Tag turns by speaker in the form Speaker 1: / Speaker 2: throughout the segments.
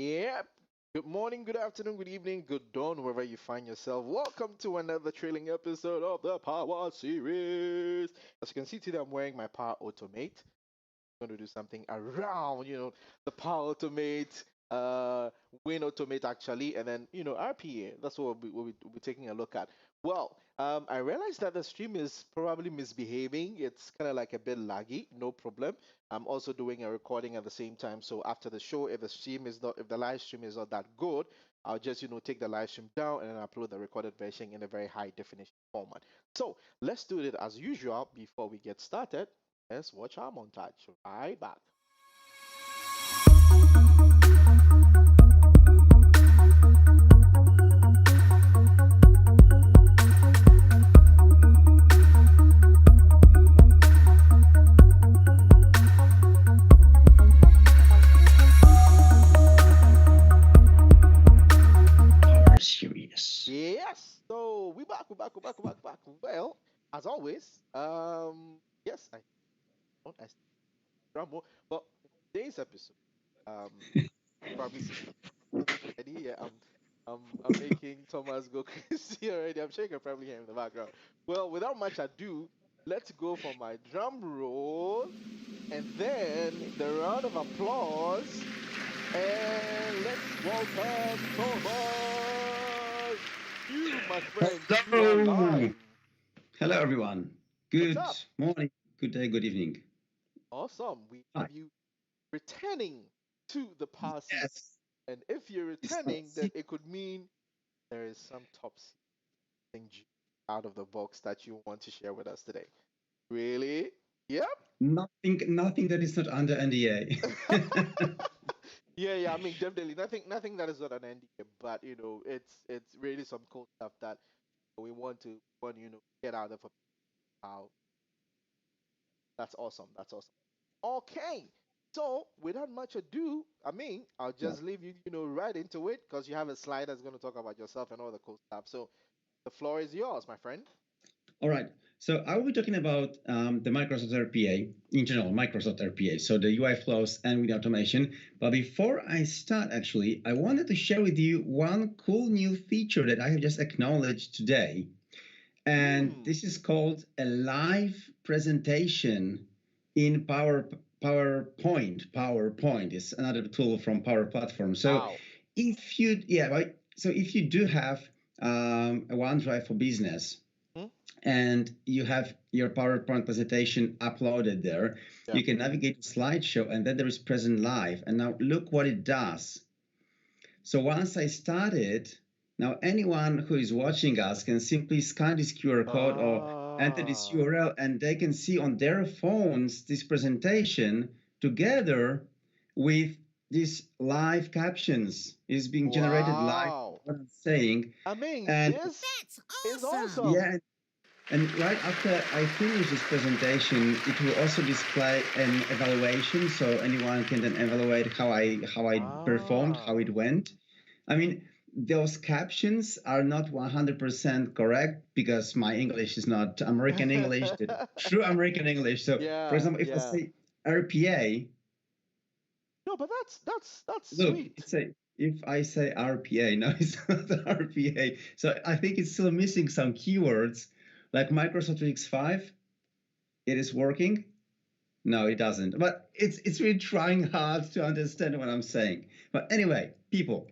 Speaker 1: Yep. Good morning, good afternoon, good evening, good dawn, wherever you find yourself. Welcome to another trailing episode of the Power Series. As you can see today, I'm wearing my Power Automate. I'm going to do something around, the Power Automate, Win Automate actually, and then, RPA. That's what we'll be taking a look at. Well, I realized that the stream is probably misbehaving. It's kind of like a bit laggy, no problem. I'm also doing a recording at the same time. So after the show, if the live stream is not that good, I'll just, take the live stream down and then upload the recorded version in a very high definition format. So let's do it as usual before we get started. Let's watch our montage. Right back.
Speaker 2: Power Series.
Speaker 1: Yes. So we back. Well, as always, yes, I rumble. But today's episode, um, probably see already. Yeah, I'm making Thomas go crazy already. I'm sure you can probably hear him in the background. Well, without much ado, let's go for my drum roll and then the round of applause. And let's welcome Thomas. You, my friend, you are
Speaker 2: Hello.
Speaker 1: live.
Speaker 2: Hello, everyone.
Speaker 1: What's
Speaker 2: Good
Speaker 1: up?
Speaker 2: morning, good day, good evening.
Speaker 1: Awesome. We
Speaker 2: Hi.
Speaker 1: have you returning to the Power Series.
Speaker 2: Yes.
Speaker 1: And if you're
Speaker 2: It's not
Speaker 1: returning, then it could mean there is some top thing out of the box that you want to share with us today. Really? Yep.
Speaker 2: nothing that is not under NDA.
Speaker 1: Yeah. I mean, definitely nothing that is not an NDA, but it's really some cool stuff that we want get out of a how. That's awesome. That's awesome. Okay. So without much ado, I mean, I'll
Speaker 2: Yeah.
Speaker 1: just leave you, right into it because you have a slide that's going to talk about yourself and all the cool stuff. So the floor is yours, my friend.
Speaker 2: All right. So I will be talking about the Microsoft RPA in general, Microsoft RPA, so the UI Flows and WinAutomation. But before I start, actually, I wanted to share with you one cool new feature that I have just acknowledged today. And this is called a live presentation in PowerPoint. PowerPoint is another tool from Power Platform. So
Speaker 1: Wow.
Speaker 2: if you right, so if you do have a OneDrive for Business
Speaker 1: Hmm?
Speaker 2: and you have your PowerPoint presentation uploaded there,
Speaker 1: Yeah.
Speaker 2: you can navigate to slideshow and then there is present live. And now look what it does. So once I start it, now anyone who is watching us can simply scan this QR code or enter this URL and they can see on their phones this presentation together with these live captions. It's being generated live,
Speaker 1: Wow.
Speaker 2: what I'm saying.
Speaker 1: I mean,
Speaker 2: And
Speaker 1: this
Speaker 3: That's
Speaker 1: is
Speaker 3: awesome.
Speaker 1: awesome.
Speaker 2: yeah, and right after I finish this presentation, it will also display an evaluation, so anyone can then evaluate how I performed, how it went. I mean, those captions are not 100% correct because my English is not American English, the true American English. So, for
Speaker 1: Yeah,
Speaker 2: example, if I
Speaker 1: yeah.
Speaker 2: say RPA,
Speaker 1: No, but that's
Speaker 2: look,
Speaker 1: sweet.
Speaker 2: if I say RPA, no, it's not RPA. So I think it's still missing some keywords like Microsoft 365. It is working. No, it doesn't. But it's really trying hard to understand what I'm saying. But anyway, people,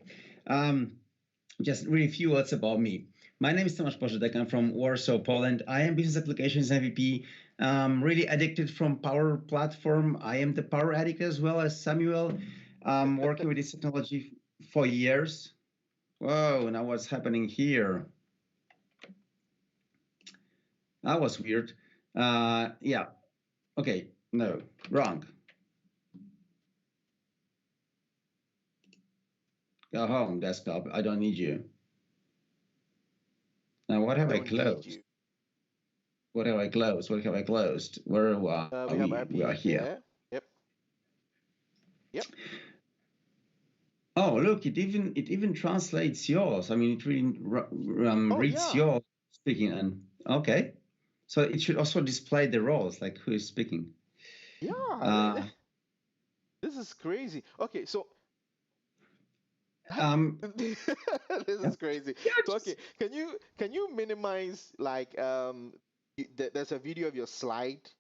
Speaker 2: just really few words about me. My name is Tomasz Pożytek. I'm from Warsaw, Poland. I am Business Applications MVP. Really addicted from Power Platform. I am the Power addict as well as Samuel. Working with this technology for years. Whoa, now what's happening here? That was weird. Yeah. Okay, no, wrong. Go home, desktop. I don't need you. Now, what have I
Speaker 1: Don't need
Speaker 2: closed?
Speaker 1: you.
Speaker 2: What have I closed? What have I closed? Where are
Speaker 1: We have
Speaker 2: we? We are
Speaker 1: RPA
Speaker 2: here.
Speaker 1: there. Yep. Yep.
Speaker 2: Oh, look! It even translates yours. I mean, it really reads
Speaker 1: Yeah.
Speaker 2: your speaking. And okay, so it should also display the roles, like who is speaking.
Speaker 1: Yeah.
Speaker 2: Uh,
Speaker 1: This is crazy. Okay, so This
Speaker 2: Yeah.
Speaker 1: is crazy.
Speaker 2: Yeah,
Speaker 1: So okay, can you minimize like there's a video of your slide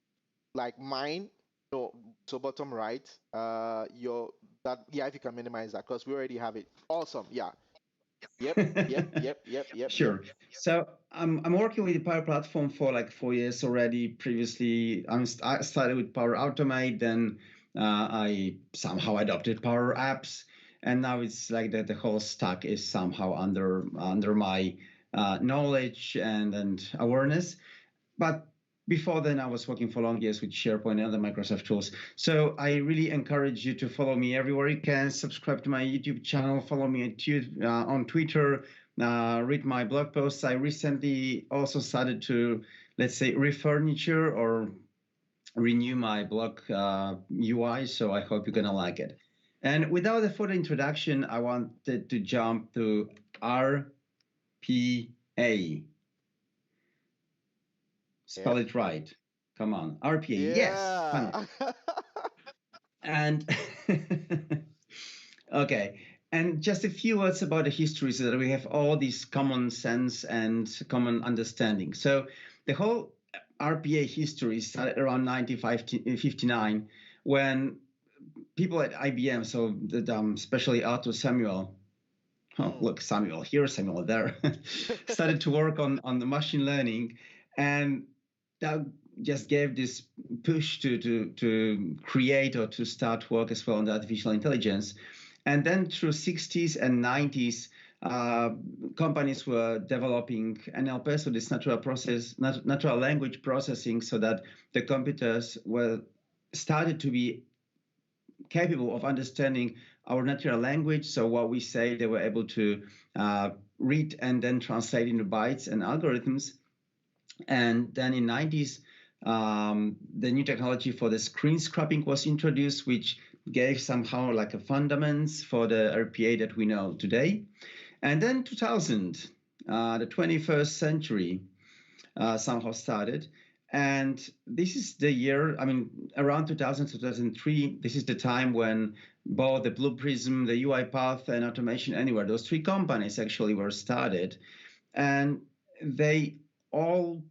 Speaker 1: like mine. No, so bottom right. Your that yeah, if you can minimize that because we already have it. Awesome. Yeah. Yep. Yep. Yep. Yep. Yep. Yep.
Speaker 2: Sure. So I'm working with the Power Platform for like 4 years already. Previously, I started with Power Automate, then I somehow adopted Power Apps, and now it's like that the whole stack is somehow under my knowledge and awareness. But before then, I was working for long years with SharePoint and other Microsoft tools. So I really encourage you to follow me everywhere you can. Subscribe to my YouTube channel. Follow me on Twitter. Read my blog posts. I recently also started to, let's say, refurniture or renew my blog UI. So I hope you're gonna like it. And without a further introduction, I wanted to jump to RPA. Spell
Speaker 1: Yep.
Speaker 2: it right. Come on. RPA. Yes. Finally.
Speaker 1: Yeah.
Speaker 2: And okay. And just a few words about the history so that we have all this common sense and common understanding. So the whole RPA history started around 1959 when people at IBM, so especially Arthur Samuel, oh,
Speaker 1: Mm.
Speaker 2: look, Samuel here, Samuel there, started to work on the machine learning. And that just gave this push to create or to start work as well on the artificial intelligence. And then through 60s and 90s, companies were developing NLP, so this natural language processing, so that the computers were started to be capable of understanding our natural language. So what we say, they were able to read and then translate into bytes and algorithms. And then in 90s, the new technology for the screen scrapping was introduced, which gave somehow like a fundaments for the RPA that we know today. And then 2000, the 21st century somehow started. And this is the year, I mean, around 2000, 2003, this is the time when both the Blue Prism, the UiPath, and Automation Anywhere, those three companies actually were started. And they all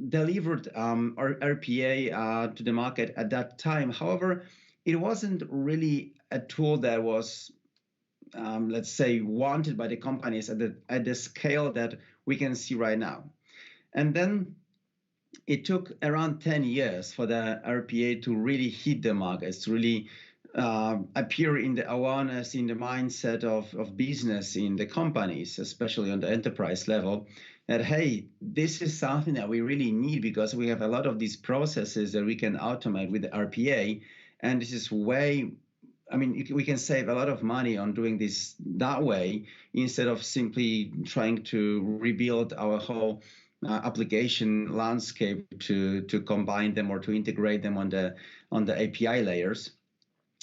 Speaker 2: delivered RPA to the market at that time. However, it wasn't really a tool that was, let's say, wanted by the companies at the scale that we can see right now. And then it took around 10 years for the RPA to really hit the markets, to really appear in the awareness, in the mindset of business in the companies, especially on the enterprise level, that, hey, this is something that we really need because we have a lot of these processes that we can automate with the RPA. And this is I mean, we can save a lot of money on doing this that way instead of simply trying to rebuild our whole application landscape to combine them or to integrate them on the API layers.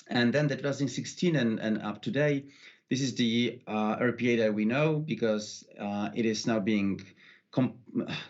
Speaker 2: And then the 2016 and up to date, this is the RPA that we know because it is now being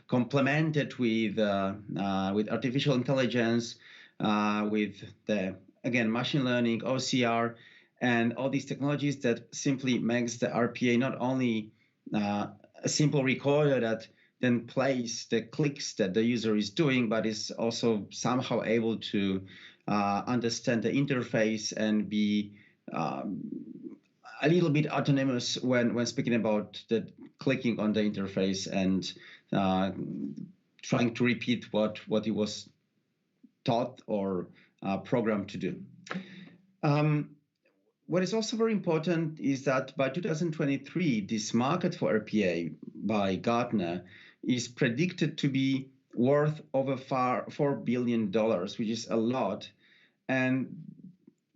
Speaker 2: complemented with artificial intelligence, with the again machine learning, OCR, and all these technologies that simply makes the RPA not only a simple recorder that then plays the clicks that the user is doing, but is also somehow able to understand the interface and be a little bit autonomous when speaking about the clicking on the interface and trying to repeat what it was taught or programmed to do. What is also very important is that by 2023, this market for RPA by Gartner is predicted to be worth over $4 billion, which is a lot. And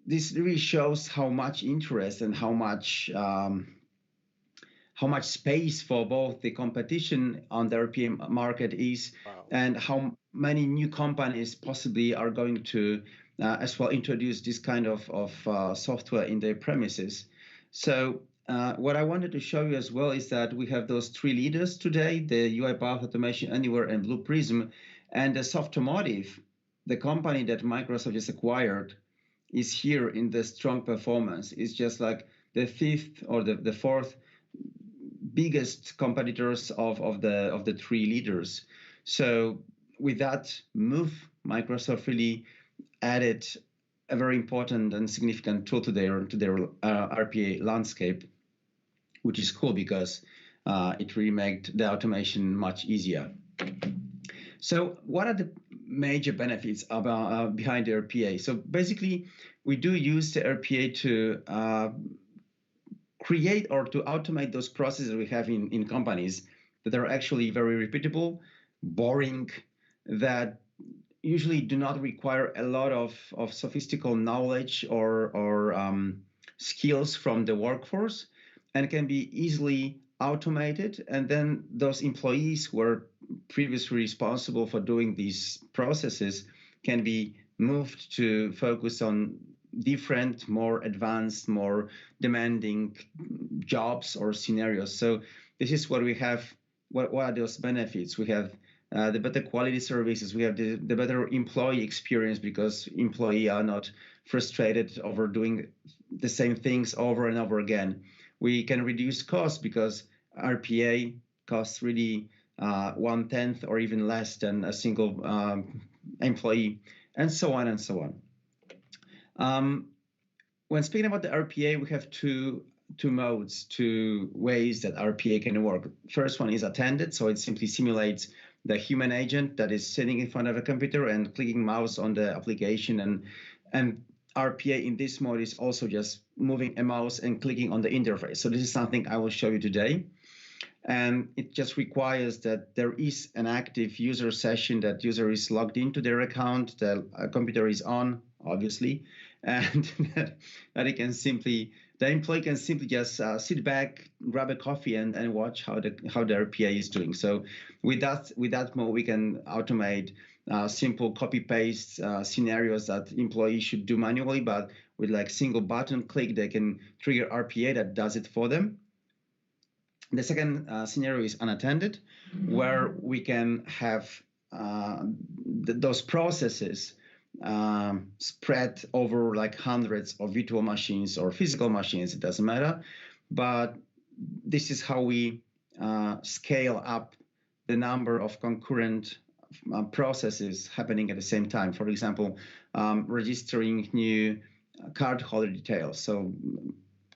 Speaker 2: this really shows how much interest and how much space for both the competition on the European market is,
Speaker 1: Wow.
Speaker 2: and how many new companies possibly are going to as well introduce this kind of software in their premises. So what I wanted to show you as well is that we have those three leaders today, the UiPath, Automation Anywhere, and Blue Prism. And the Softomotive, the company that Microsoft just acquired, is here in the strong performance. It's just like the fifth or the fourth biggest competitors of the three leaders. So with that move, Microsoft really added a very important and significant tool to their RPA landscape, which is cool because it really made the automation much easier. So what are the major benefits about behind the RPA? So basically, we do use the RPA to create or to automate those processes we have in companies that are actually very repeatable, boring, that usually do not require a lot of sophisticated knowledge or skills from the workforce, and can be easily automated. And then those employees who were previously responsible for doing these processes can be moved to focus on different, more advanced, more demanding jobs or scenarios. So this is what we have. What are those benefits? We have the better quality services. We have the better employee experience because employees are not frustrated over doing the same things over and over again. We can reduce costs because RPA costs really 1/10 or even less than a single employee, and so on and so on. When speaking about the RPA, we have two modes, two ways that RPA can work. First one is attended, so it simply simulates the human agent that is sitting in front of a computer and clicking mouse on the application, and RPA in this mode is also just moving a mouse and clicking on the interface. So this is something I will show you today. And it just requires that there is an active user session, that user is logged into their account, the computer is on, obviously, and that it can simply, the employee can simply just sit back, grab a coffee, and watch how the RPA is doing. So with that mode, we can automate simple copy-paste scenarios that employees should do manually, but with like single button click, they can trigger RPA that does it for them. The second scenario is unattended, where we can have those processes spread over like hundreds of virtual machines or physical machines, it doesn't matter. But this is how we scale up the number of concurrent processes happening at the same time. For example, registering new cardholder details. So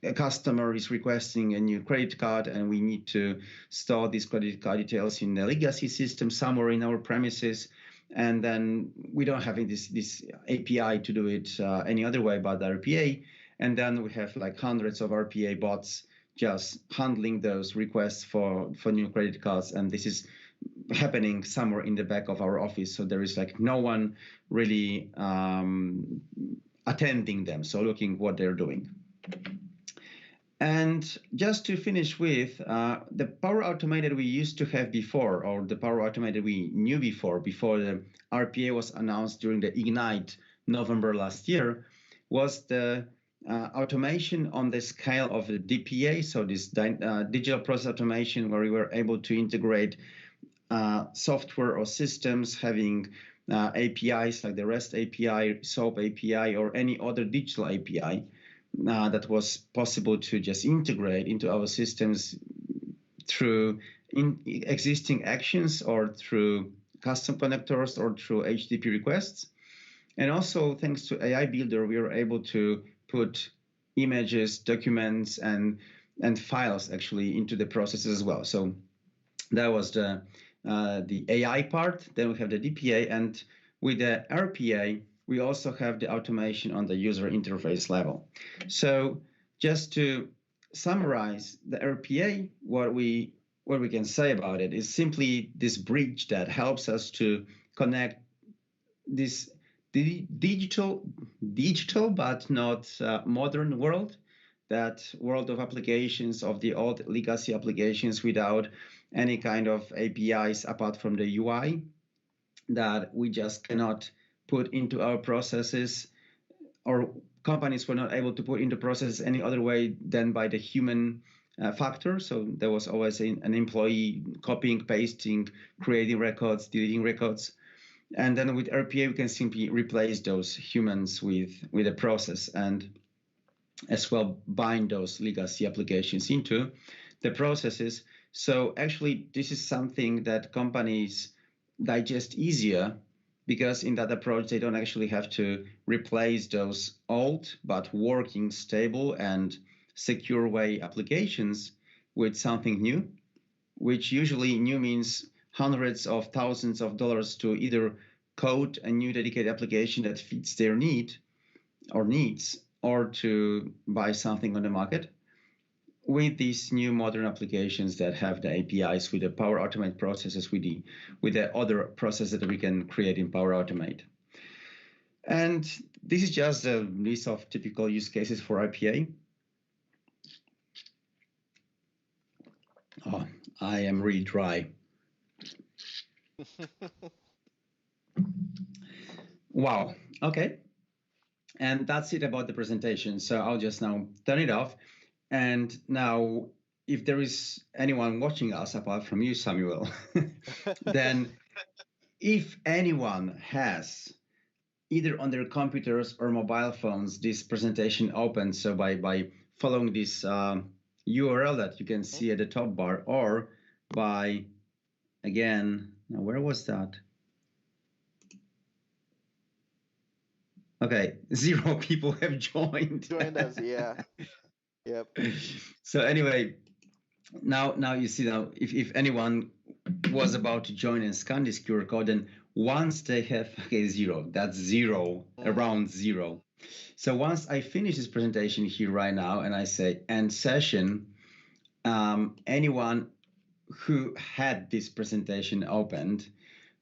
Speaker 2: a customer is requesting a new credit card, and we need to store these credit card details in the legacy system somewhere in our premises. And then we don't have this API to do it any other way but the RPA. And then we have like hundreds of RPA bots just handling those requests for new credit cards. And this is happening somewhere in the back of our office. So there is like no one really attending them, so looking what they're doing. And just to finish with, the Power Automated we used to have before, or the Power Automated we knew before the RPA was announced during the Ignite November last year, was the automation on the scale of the DPA, so this digital process automation, where we were able to integrate software or systems having APIs like the REST API, SOAP API, or any other digital API. That was possible to just integrate into our systems through existing actions or through custom connectors or through HTTP requests. And also, thanks to AI Builder, we were able to put images, documents, and files actually into the processes as well. So that was the AI part. Then we have the DPA, and with the RPA, we also have the automation on the user interface level. So just to summarize the RPA, what we can say about it is simply this bridge that helps us to connect this digital but not modern world, that world of applications, of the old legacy applications without any kind of APIs apart from the UI, that we just cannot put into our processes, or companies were not able to put into processes any other way than by the human factor. So there was always an employee copying, pasting, creating records, deleting records. And then with RPA, we can simply replace those humans with a process. And as well bind those legacy applications into the processes. So actually, this is something that companies digest easier, because in that approach, they don't actually have to replace those old but working, stable, and secure way applications with something new, which usually new means hundreds of thousands of dollars to either code a new dedicated application that fits their need or needs, or to buy something on the market. With these new modern applications that have the APIs with the Power Automate processes, with the other processes that we can create in Power Automate. And this is just a list of typical use cases for RPA. Oh, I am really dry. Wow. Okay. And that's it about the presentation. So I'll just now turn it off. And now, if there is anyone watching us apart from you, Samuel, then if anyone has either on their computers or mobile phones this presentation open, so by following this URL that you can see at the top bar, or by, again, now where was that? Okay, 0 people have joined.
Speaker 1: Joined us, yeah. Yep.
Speaker 2: So anyway, now you see, now if anyone was about to join and scan this QR code, then once they have, okay, 0, that's 0, around 0. So once I finish this presentation here right now and I say end session, anyone who had this presentation opened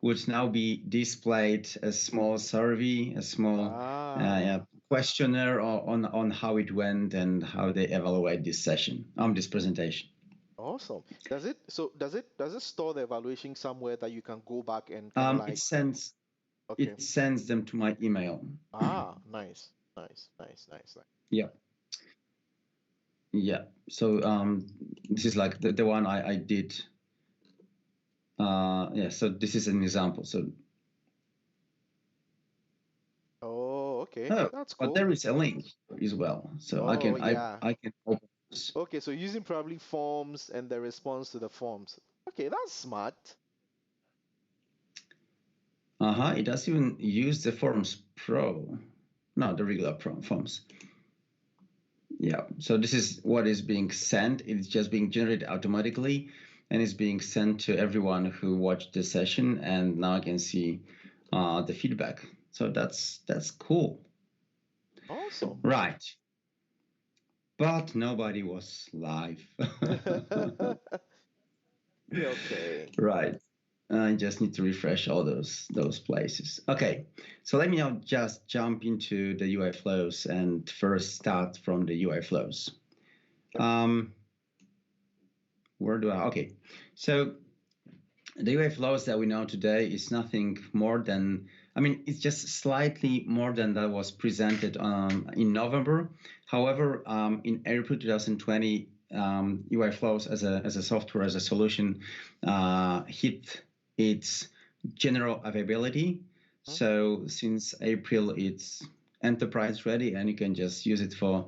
Speaker 2: would now be displayed a small survey, a small questionnaire on how it went and how they evaluate this session, this presentation.
Speaker 1: Awesome. Does it store the evaluation somewhere that you can go back and
Speaker 2: it sends them to my email.
Speaker 1: Nice.
Speaker 2: Yeah. So this is like the one I did. So this is an example. So
Speaker 1: okay, that's cool.
Speaker 2: But there is a link as well, so I can open this.
Speaker 1: Okay, so using probably forms and the response to the forms. Okay, that's smart.
Speaker 2: It does even use the Forms Pro, not the regular forms. Yeah, so this is what is being sent. It's just being generated automatically, and it's being sent to everyone who watched the session, and now I can see the feedback. So that's cool.
Speaker 1: Awesome.
Speaker 2: Right. But nobody was live.
Speaker 1: Okay.
Speaker 2: Right. I just need to refresh all those places. Okay, so let me now just jump into the UI flows and first start from the UI flows. Where do I? Okay, so the UI flows that we know today is nothing more than, it's just slightly more than that was presented in November. However, in April 2020, UI Flows as a software, as a solution, hit its general availability. So since April, it's enterprise ready, and you can just use it for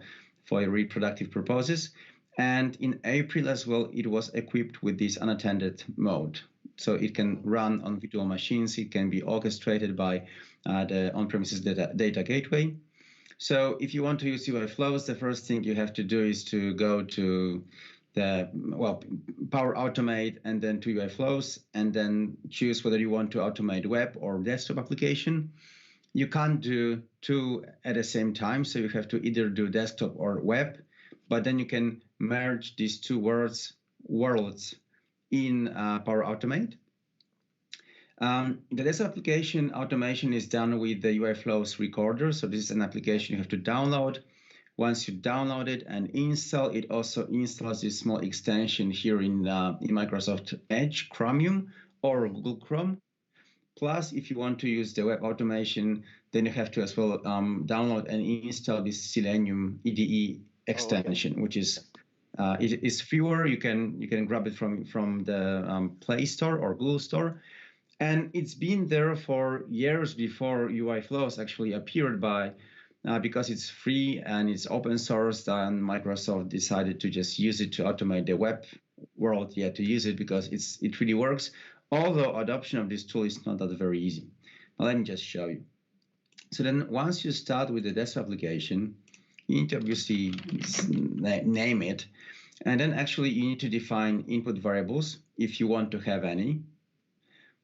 Speaker 2: reproductive purposes. And in April as well, it was equipped with this unattended mode. So it can run on virtual machines. It can be orchestrated by the on-premises data gateway. So if you want to use UI Flows, the first thing you have to do is to go to the Power Automate and then to UI Flows, and then choose whether you want to automate web or desktop application. You can't do two at the same time, so you have to either do desktop or web, but then you can merge these two worlds in Power Automate. The desktop application automation is done with the UI Flows recorder. So this is an application you have to download. Once you download it and install, it also installs this small extension here in Microsoft Edge, Chromium, or Google Chrome. Plus, if you want to use the web automation, then you have to as well download and install this Selenium IDE extension, which is it is fewer. You can grab it from the Play Store or Google Store. And it's been there for years before UI Flows actually appeared by because it's free and it's open source, and Microsoft decided to just use it to automate the web world, to use it because it really works. Although adoption of this tool is not that very easy. Now let me just show you. So then once you start with the desktop application, you need to obviously name it. And then actually you need to define input variables if you want to have any.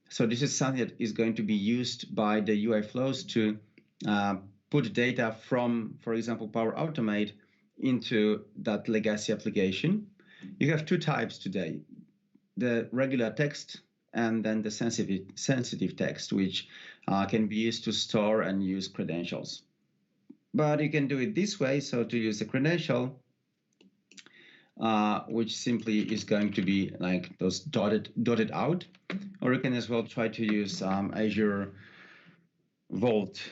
Speaker 2: So this is something that is going to be used by the UI Flows to put data from, for example, Power Automate into that legacy application. You have two types today, the regular text and then the sensitive text, which can be used to store and use credentials. But you can do it this way. So to use the credential, which simply is going to be like those dotted out, or you can as well try to use Azure Vault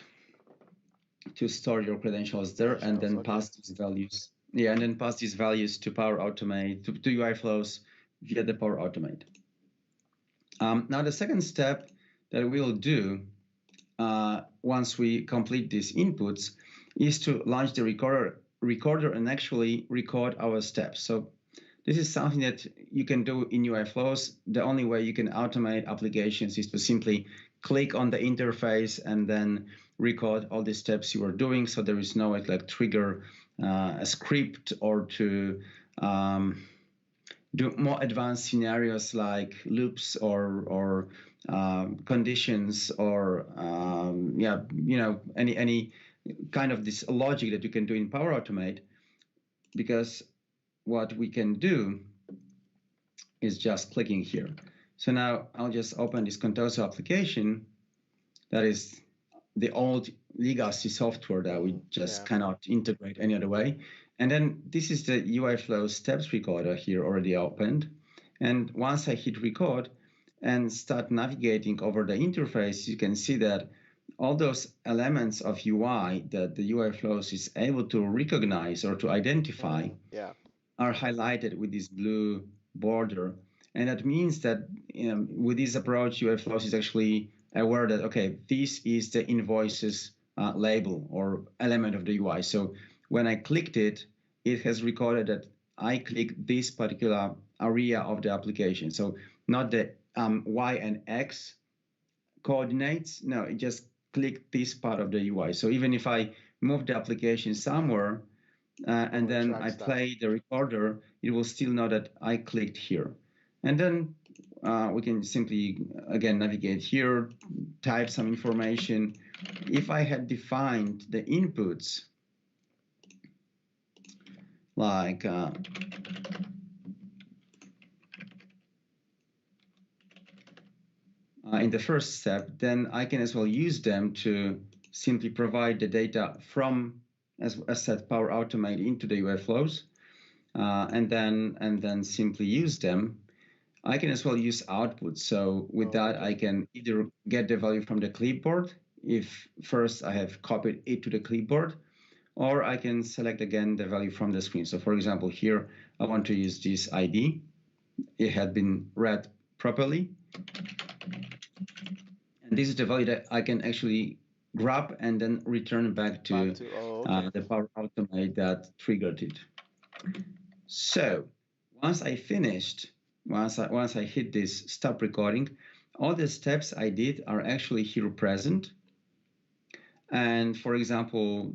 Speaker 2: to store your credentials there, and then pass these values. Yeah, and then pass these values to Power Automate, to UI Flows via the Power Automate. Now the second step that we'll do once we complete these inputs is to launch the recorder and actually record our steps. So this is something that you can do in UI Flows. The only way you can automate applications is to simply click on the interface and then record all the steps you are doing. So there is no like trigger a script or to do more advanced scenarios like loops or conditions or any kind of this logic that you can do in Power Automate, because what we can do is just clicking here. So now I'll just open this Contoso application. That is the old legacy software that we just cannot integrate any other way. And then this is the UI Flows steps recorder here already opened. And once I hit record and start navigating over the interface, you can see that all those elements of UI that the UI Flows is able to recognize or to identify are highlighted with this blue border. And that means that with this approach, UI Flows is actually aware that, okay, this is the invoices label or element of the UI. So when I clicked it, it has recorded that I clicked this particular area of the application. So not the Y and X coordinates. No, it just clicked this part of the UI. So even if I move the application somewhere and then I play the recorder, it will still know that I clicked here. And then we can simply, again, navigate here, type some information. If I had defined the inputs, like in the first step, then I can as well use them to simply provide the data from, as said, Power Automate into the UI Flows, and then simply use them. I can as well use output. So with that, I can either get the value from the clipboard if first I have copied it to the clipboard, or I can select again the value from the screen. So for example, here, I want to use this ID. It had been read properly. And this is the value that I can actually grab and then return back to the Power Automate that triggered it. So once I finished, once I hit this stop recording, all the steps I did are actually here present. And for example,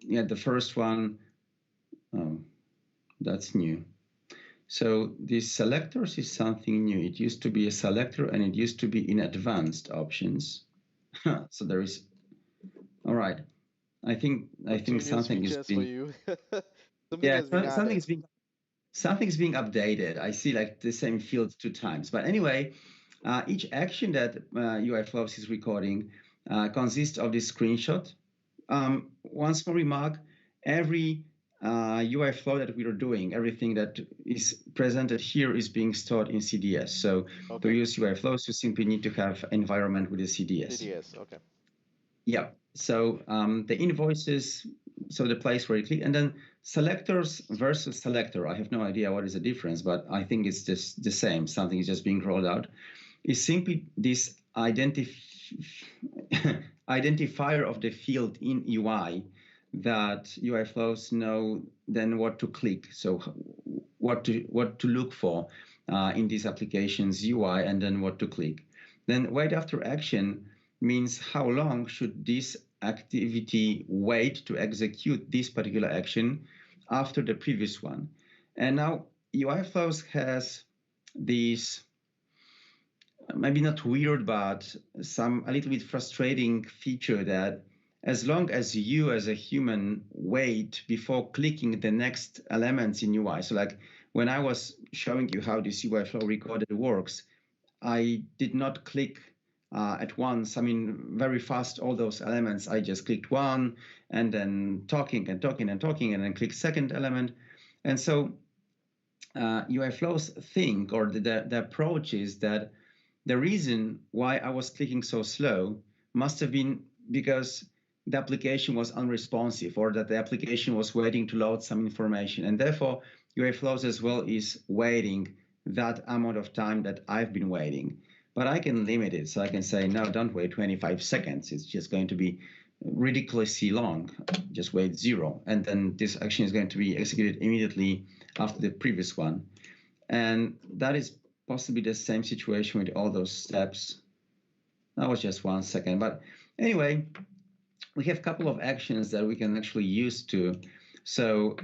Speaker 2: the first one, that's new. So these selectors is something new. It used to be a selector and it used to be in advanced options. So there is, all right. I think something is being, something's being updated. I see like the same field 2 times. But anyway, each action that UI Flows is recording consists of this screenshot. One small remark, every UI flow that we are doing, everything that is presented here is being stored in CDS. So to use UI Flows, you simply need to have environment with a CDS.
Speaker 1: CDS, okay.
Speaker 2: Yeah, so the invoices, so the place where you click, and then selectors versus selector. I have no idea what is the difference, but I think it's just the same. Something is just being rolled out. Is simply this identifier of the field in UI that UI Flows know then what to click. So what to look for in this application's UI, and then what to click. Then wait after action means how long should this activity wait to execute this particular action after the previous one. And now UI Flows has these maybe not weird, but a little bit frustrating feature that as long as you as a human wait before clicking the next elements in UI. So like when I was showing you how this UI flow recorder works, I did not click at once. I mean, very fast, all those elements. I just clicked one and then talking and talking and talking and then click second element. And so UI flows think, or the approach is that the reason why I was clicking so slow must have been because the application was unresponsive, or that the application was waiting to load some information. And therefore, UI Flows as well is waiting that amount of time that I've been waiting. But I can limit it. So I can say, no, don't wait 25 seconds. It's just going to be ridiculously long. Just wait 0. And then this action is going to be executed immediately after the previous one. And that is possibly the same situation with all those steps. That was just 1 second. But anyway, we have a couple of actions that we can actually use to. So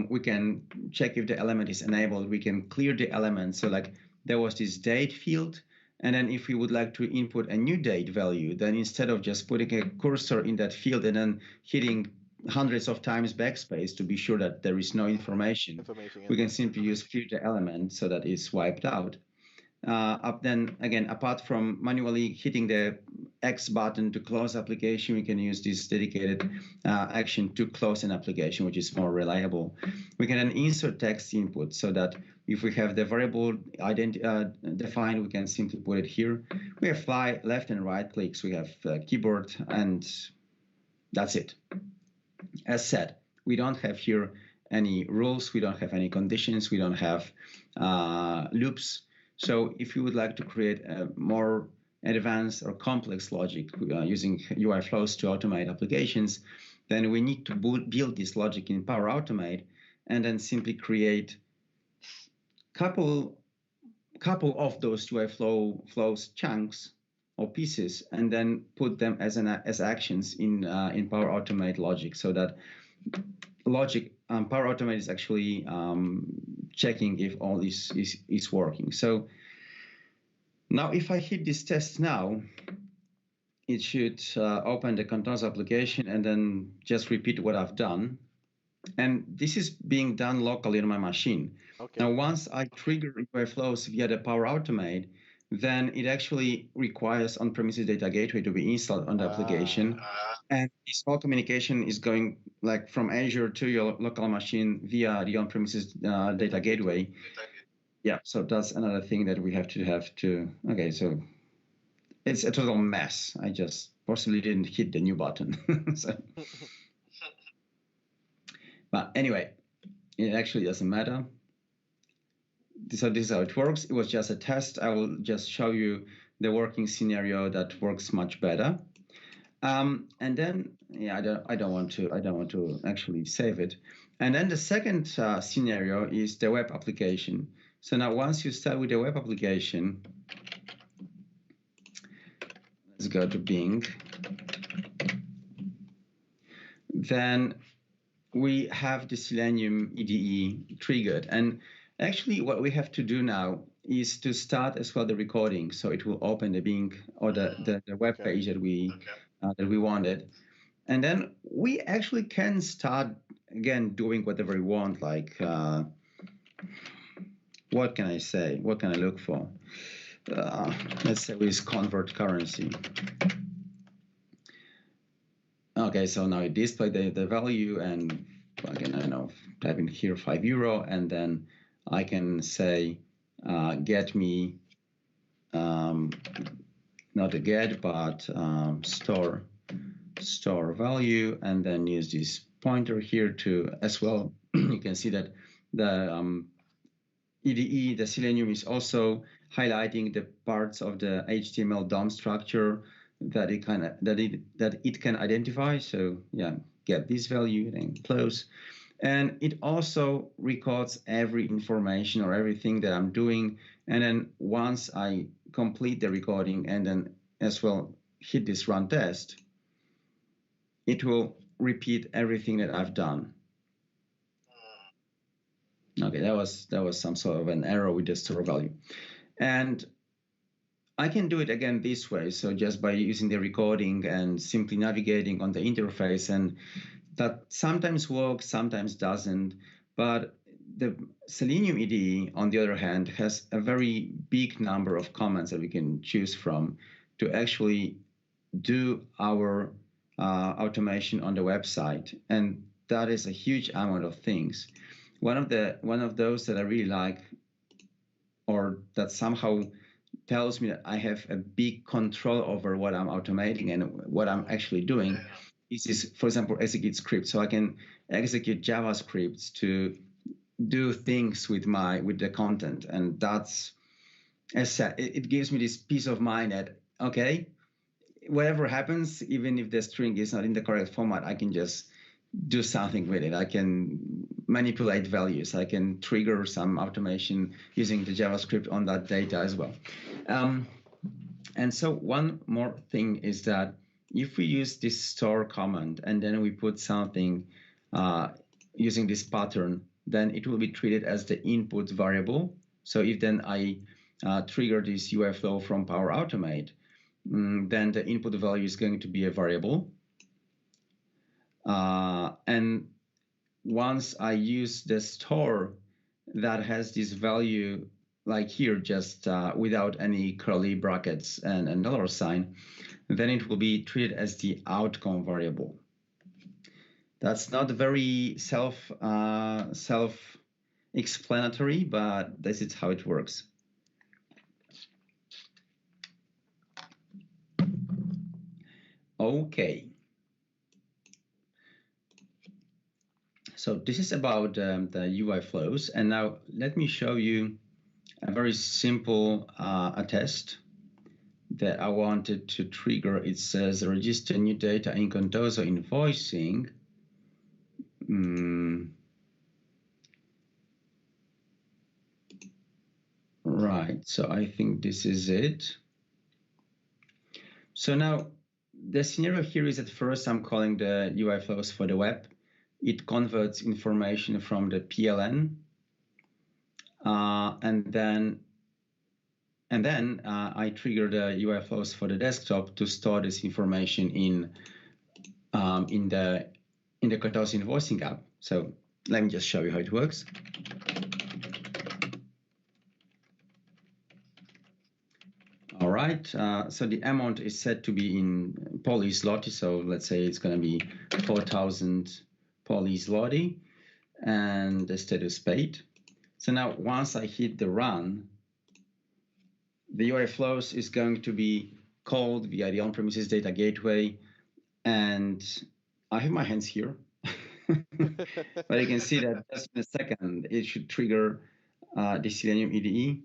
Speaker 2: we can check if the element is enabled. We can clear the element. So like there was this date field. And then if we would like to input a new date value, then instead of just putting a cursor in that field and then hitting hundreds of times backspace to be sure that there is no information we can simply use clear the element so that it's wiped out. Then again, apart from manually hitting the X button to close application, we can use this dedicated action to close an application, which is more reliable. We can then insert text input so that if we have the variable defined, we can simply put it here. We have left and right clicks, we have keyboard, and that's it. As said, we don't have here any rules, we don't have any conditions, we don't have loops. So if you would like to create a more advanced or complex logic using UI Flows to automate applications, then we need to build this logic in Power Automate and then simply create couple of those UI Flows chunks or pieces and then put them as actions in Power Automate logic, so that logic Power Automate is actually checking if all is working. So now if I hit this test now, it should open the controls application and then just repeat what I've done. And this is being done locally on my machine. Okay. Now, once I trigger UI Flows via the Power Automate, then it actually requires on-premises data gateway to be installed on the application. And this whole communication is going like from Azure to your local machine via the on-premises data gateway. Yeah, so that's another thing that we have to. Okay, so it's a total mess. I just possibly didn't hit the new button. But anyway, it actually doesn't matter. So this is how it works. It was just a test. I will just show you the working scenario that works much better. And then, yeah, I don't want to actually save it. And then the second scenario is the web application. So now once you start with the web application, let's go to Bing. Then we have the Selenium IDE triggered. And actually what we have to do now is to start as well the recording. So it will open the Bing or the web page that we wanted. And then we actually can start again doing whatever we want, like what can I say? What can I look for? Let's say we convert currency. Okay, so now it displayed the value, and again, I know, type in here €5, and then I can say, get me, not a get, but store value, and then use this pointer here to as well. You can see that the IDE, the Selenium, is also highlighting the parts of the HTML DOM structure that it can identify. So yeah, get this value, then close. And it also records every information or everything that I'm doing. And then once I complete the recording and then as well hit this run test, it will repeat everything that I've done. Okay, that was some sort of an error with the store value. And I can do it again this way. So just by using the recording and simply navigating on the interface, and that sometimes works, sometimes doesn't. But the Selenium IDE, on the other hand, has a very big number of commands that we can choose from to actually do our automation on the website. And that is a huge amount of things. One of those that I really like, or that somehow tells me that I have a big control over what I'm automating and what I'm actually doing, is for example, execute script. So I can execute JavaScript to do things with the content, and that's, as said, it gives me this peace of mind that, okay, whatever happens, even if the string is not in the correct format, I can just do something with it. I can manipulate values. I can trigger some automation using the JavaScript on that data as well. And so one more thing is that if we use this store command and then we put something using this pattern, then it will be treated as the input variable. So if then I trigger this UI flow from Power Automate, then the input value is going to be a variable. And once I use the store that has this value, like here, just without any curly brackets and dollar sign, then it will be treated as the outcome variable. That's not very self-explanatory, but this is how it works. Okay. So this is about the UI flows, and now let me show you a very simple test that I wanted to trigger. It says register new data in Contoso invoicing. Right, so I think this is it. So now the scenario here is, at first I'm calling the UI flows for the web. It converts information from the PLN, and then I trigger the UI flows for the desktop to store this information in the Contoso invoicing app. So let me just show you how it works. All right, so the amount is set to be in Polish zloty. So let's say it's going to be 4,000 Polish zloty, and the status paid. So now once I hit the run, the UI flows is going to be called via the on-premises data gateway, and I have my hands here. But you can see that just in a second, it should trigger the Selenium IDE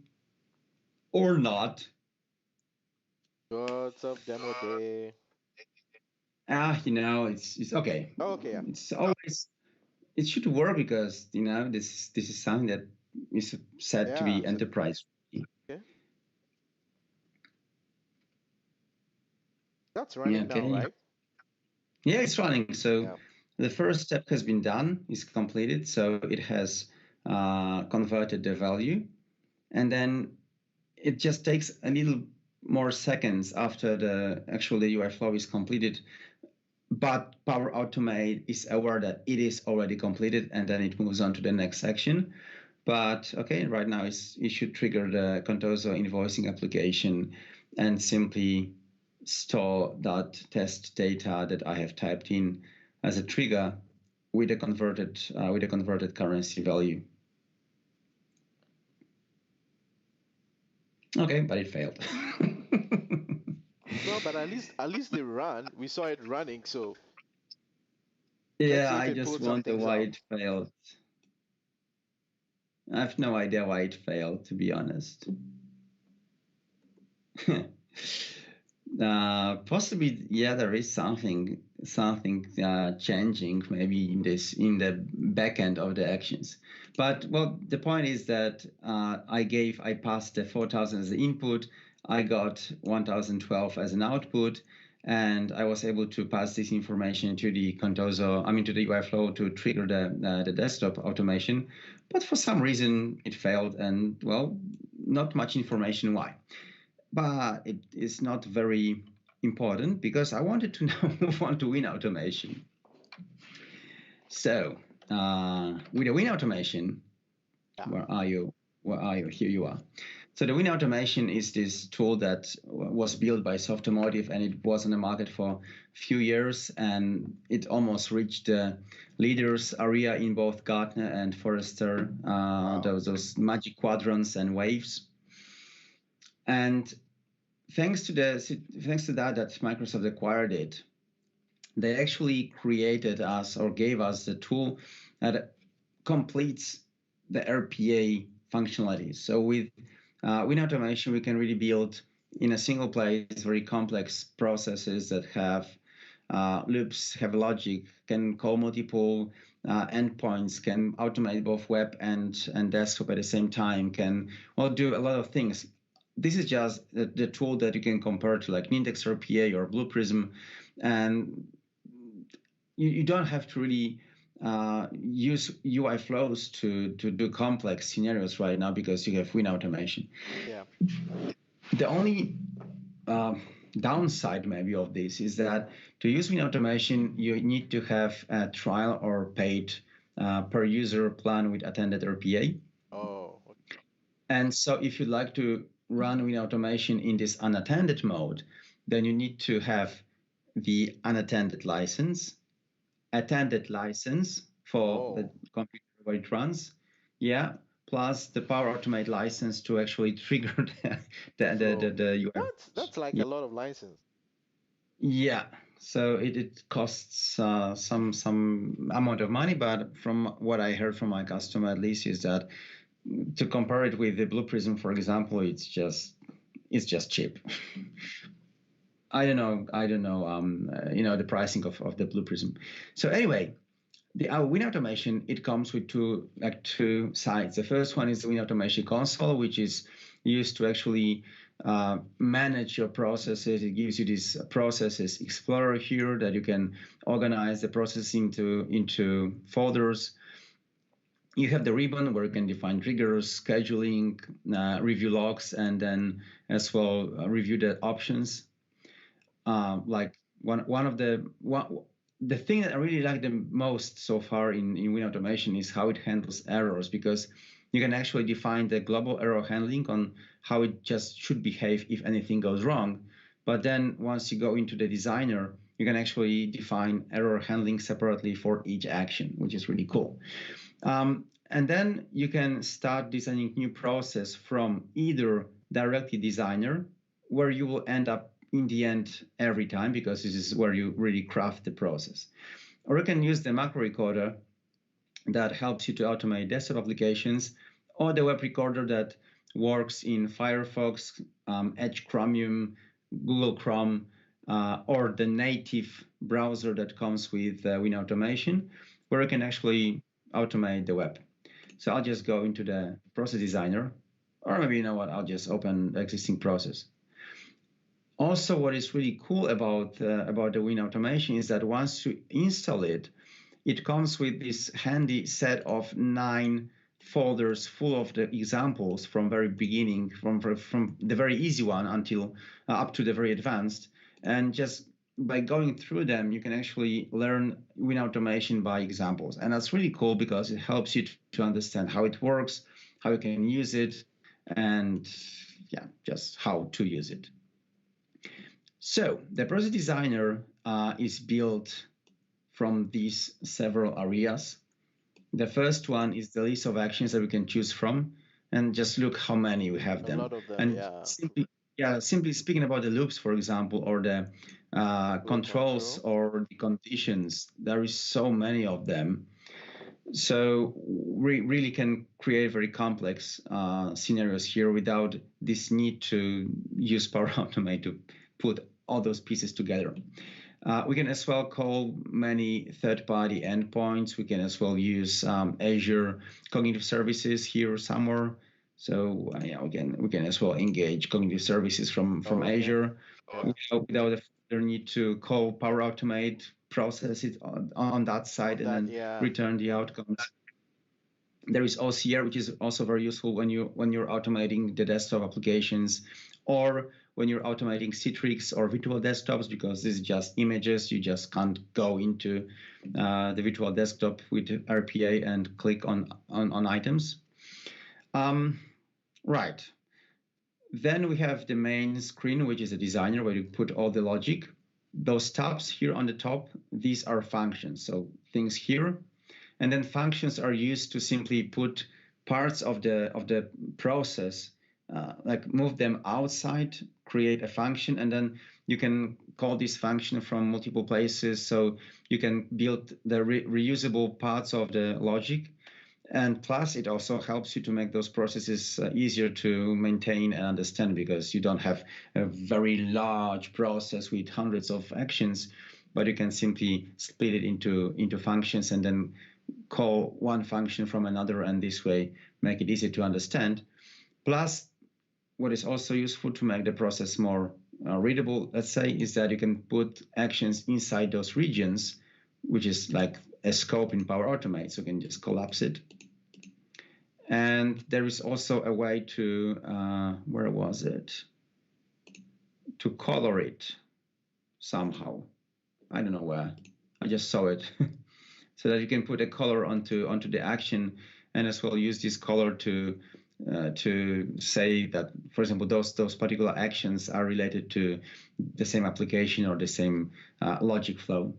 Speaker 2: or not.
Speaker 1: What's up, demo day?
Speaker 2: It's okay.
Speaker 1: Oh, okay, yeah.
Speaker 2: It's always, it should work because this is something that is said to be enterprise.
Speaker 1: Okay. That's running now, right?
Speaker 2: Yeah, it's running. So the first step has been done, is completed. So it has converted the value, and then it just takes a little more seconds after the actual UI flow is completed. But Power Automate is aware that it is already completed, and then it moves on to the next section. But okay, right now it should trigger the Contoso invoicing application and simply store that test data that I have typed in as a trigger with a converted currency value. Okay, but it failed.
Speaker 1: No, but at least they run. We saw it running, so
Speaker 2: yeah, I just wonder why it failed. I have no idea why it failed, to be honest. Possibly, yeah, there is something something changing maybe in the back end of the actions. But well, the point is that I passed the 4,000 as the input, I got 1,012 as an output, and I was able to pass this information to the to the UI flow to trigger the desktop automation. But for some reason it failed, and well, not much information why. But it is not very important because I wanted to now move on to WinAutomation. So with the WinAutomation,
Speaker 1: Yeah.
Speaker 2: where are you? Where are you? Here you are. So the WinAutomation is this tool that was built by Softomotive, and it was on the market for a few years, and it almost reached the leaders area in both Gartner and Forrester,
Speaker 1: Wow.
Speaker 2: those magic quadrants and waves. And thanks to that Microsoft acquired it, they actually created us or gave us the tool that completes the RPA functionality. So with WinAutomation, we can really build in a single place very complex processes that have loops, have logic, can call multiple endpoints, can automate both web and desktop at the same time, can do a lot of things. This is just the tool that you can compare to like Nintex RPA or Blue Prism, and you don't have to really use UI flows to do complex scenarios right now because you have WinAutomation.
Speaker 1: Yeah.
Speaker 2: The only downside maybe of this is that to use WinAutomation, you need to have a trial or paid per user plan with attended RPA.
Speaker 1: Oh, okay.
Speaker 2: And so if you'd like to run WinAutomation in this unattended mode, then you need to have the unattended license, attended license for the computer where it runs, plus the Power Automate license to actually trigger the UI.
Speaker 1: What? That's like a lot of license.
Speaker 2: Yeah, so it costs some amount of money, but from what I heard from my customer at least is that to compare it with the Blue Prism, for example, it's just cheap. I don't know, the pricing of the Blue Prism. So anyway, the WinAutomation, it comes with two sides. The first one is the WinAutomation console, which is used to actually manage your processes. It gives you this processes explorer here that you can organize the process into folders. You have the ribbon where you can define triggers, scheduling, review logs, and then as well review the options. Like the thing that I really like the most so far in WinAutomation is how it handles errors, because you can actually define the global error handling on how it just should behave if anything goes wrong. But then once you go into the designer, you can actually define error handling separately for each action, which is really cool. And then you can start designing new process from either directly designer, where you will end up in the end every time, because this is where you really craft the process. Or you can use the macro recorder that helps you to automate desktop applications, or the web recorder that works in Firefox, Edge Chromium, Google Chrome, or the native browser that comes with WinAutomation, where you can actually automate the web. So I'll just go into the process designer, or maybe, you know what, I'll just open the existing process. Also, what is really cool about the WinAutomation is that once you install it, it comes with this handy set of 9 folders full of the examples from very beginning, from the very easy one until up to the very advanced. And just by going through them, you can actually learn WinAutomation by examples. And that's really cool because it helps you to understand how it works, how you can use it, and just how to use it. So the process designer is built from these several areas. The first one is the list of actions that we can choose from, and just look how many we have them.
Speaker 1: A lot of them,
Speaker 2: and simply speaking about the loops, for example, or the controls or the conditions, there is so many of them. So we really can create very complex scenarios here without this need to use Power Automate to put all those pieces together. We can as well call many third-party endpoints. We can as well use Azure Cognitive Services here somewhere. So yeah, we can as well engage cognitive services from
Speaker 1: Okay.
Speaker 2: Azure
Speaker 1: Yeah.
Speaker 2: without a further need to call Power Automate, process it on that side,
Speaker 1: On
Speaker 2: and
Speaker 1: that,
Speaker 2: then
Speaker 1: yeah.
Speaker 2: return the outcomes. There is OCR, which is also very useful when you're automating the desktop applications, or when you're automating Citrix or virtual desktops, because this is just images. You just can't go into the virtual desktop with RPA and click on items. Right. Then we have the main screen, which is a designer, where you put all the logic. Those tabs here on the top, these are functions. So things here. And then functions are used to simply put parts of the process, like move them outside, create a function, and then you can call this function from multiple places. So you can build the reusable parts of the logic. And plus, it also helps you to make those processes easier to maintain and understand, because you don't have a very large process with hundreds of actions, but you can simply split it into functions and then call one function from another, and this way make it easy to understand. Plus, what is also useful to make the process more readable, let's say, is that you can put actions inside those regions, which is like a scope in Power Automate. So you can just collapse it. And there is also a way to, where was it? To color it somehow. I don't know where. I just saw it. So that you can put a color onto the action, and as well use this color to say that, for example, those particular actions are related to the same application or the same logic flow.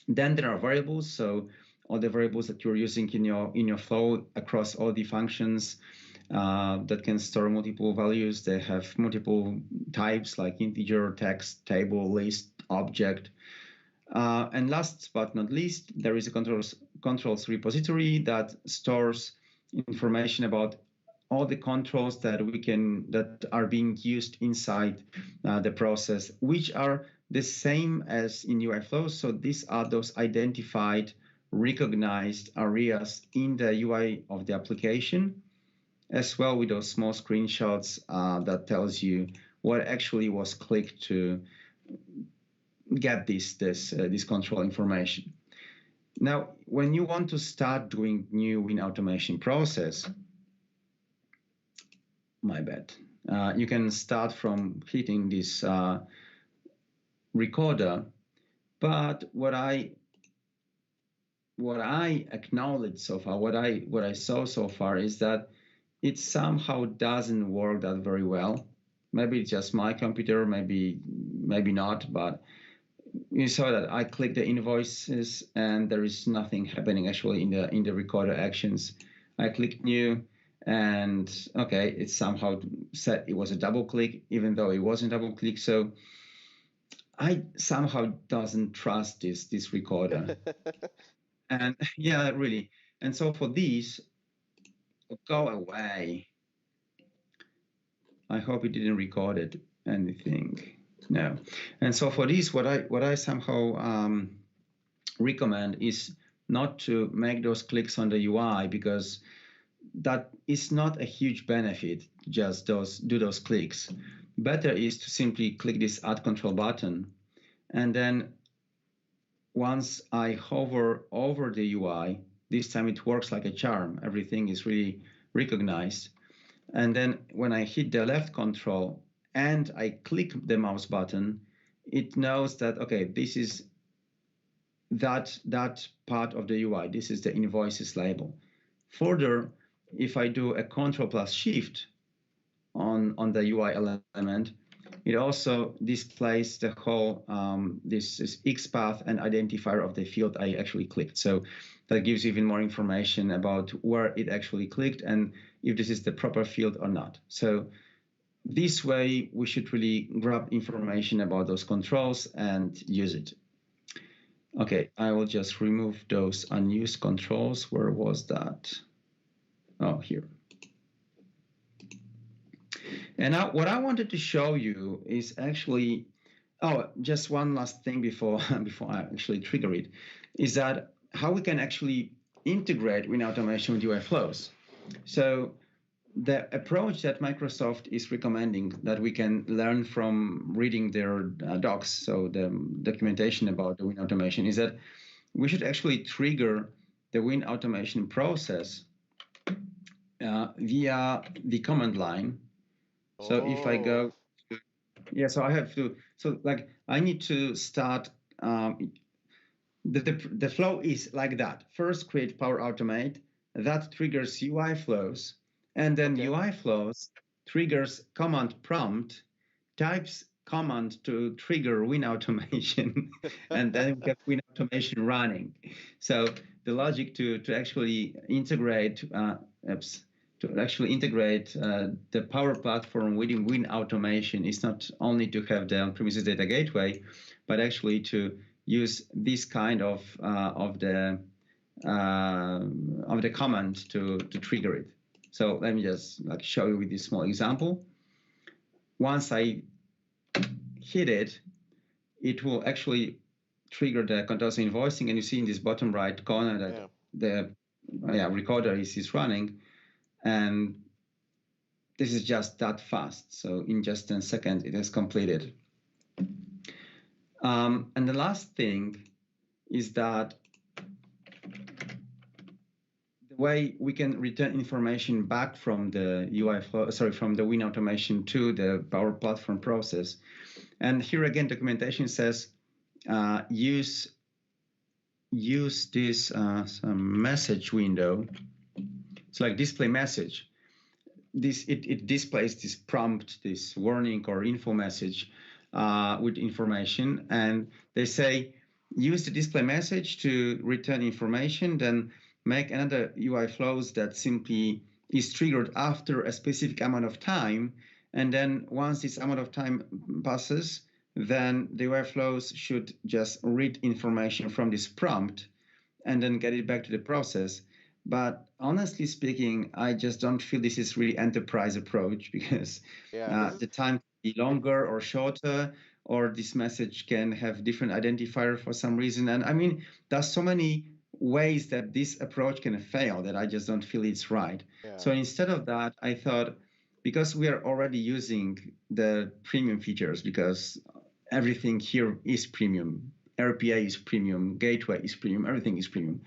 Speaker 2: Then there are variables. So all the variables that you're using in your flow across all the functions that can store multiple values. They have multiple types like integer, text, table, list, object. And last but not least, there is a controls repository that stores information about all the controls that are being used inside the process, which are the same as in UI Flows. So these are those identified, recognized areas in the UI of the application, as well with those small screenshots that tells you what actually was clicked to get this control information. Now, when you want to start doing new WinAutomation process, my bad, you can start from hitting this recorder. But what I acknowledge so far, what I saw so far, is that it somehow doesn't work that very well. Maybe it's just my computer, maybe not, but you saw that I click the invoices and there is nothing happening actually in the recorder actions. I click new, and okay, it somehow said it was a double click, even though it wasn't double click. So I somehow doesn't trust this recorder. And yeah, really. And so for these, go away. I hope it didn't record anything. No. And so for this, what I somehow recommend is not to make those clicks on the UI, because that is not a huge benefit. Just do those clicks. Better is to simply click this Add Control button, and then once I hover over the UI, this time it works like a charm. Everything is really recognized. And then when I hit the left control and I click the mouse button, it knows that, okay, this is that part of the UI. This is the invoices label. Further, if I do a Control plus Shift on the UI element, it also displays the whole this is XPath and identifier of the field I actually clicked. So that gives you even more information about where it actually clicked and if this is the proper field or not. So this way, we should really grab information about those controls and use it. Okay, I will just remove those unused controls. Where was that? Oh, here. And now what I wanted to show you is actually Oh, just one last thing before before I actually trigger it, is that how we can actually integrate WinAutomation with UI flows. So the approach that Microsoft is recommending that we can learn from reading their docs, so the documentation about the WinAutomation, is that we should actually trigger the WinAutomation process via the command line. So if I
Speaker 1: Oh,
Speaker 2: go, yeah, so I have to, so like I need to start, the flow is like that. First create Power Automate, that triggers UI flows, and then
Speaker 1: okay.
Speaker 2: UI flows triggers command prompt, types command to trigger WinAutomation, and then we have WinAutomation running. So the logic to actually integrate apps, to actually integrate the Power Platform within WinAutomation is not only to have the on-premises data gateway, but actually to use this kind of the command to trigger it. So let me just like show you with this small example. Once I hit it, it will actually trigger the continuous invoicing, and you see in this bottom right corner that
Speaker 1: Yeah.
Speaker 2: the recorder is running, and this is just that fast. So in just 10 seconds, it has completed. And the last thing is that the way we can return information back from the UI flow, sorry, from the WinAutomation to the Power Platform process. And here again, documentation says use this message window. It's like display message. It displays this prompt, this warning or info message with information, and they say use the display message to return information, then make another UI flows that simply is triggered after a specific amount of time, and then once this amount of time passes, then the UI flows should just read information from this prompt and then get it back to the process. But honestly speaking, I just don't feel this is really enterprise approach because
Speaker 1: Yeah, this is
Speaker 2: the time can be longer or shorter, or this message can have different identifier for some reason. And I mean, there's so many ways that this approach can fail that I just don't feel it's right.
Speaker 1: yeah.
Speaker 2: So instead of that, I thought because we are already using the premium features, because everything here is premium, RPA is premium, gateway is premium, everything is premium,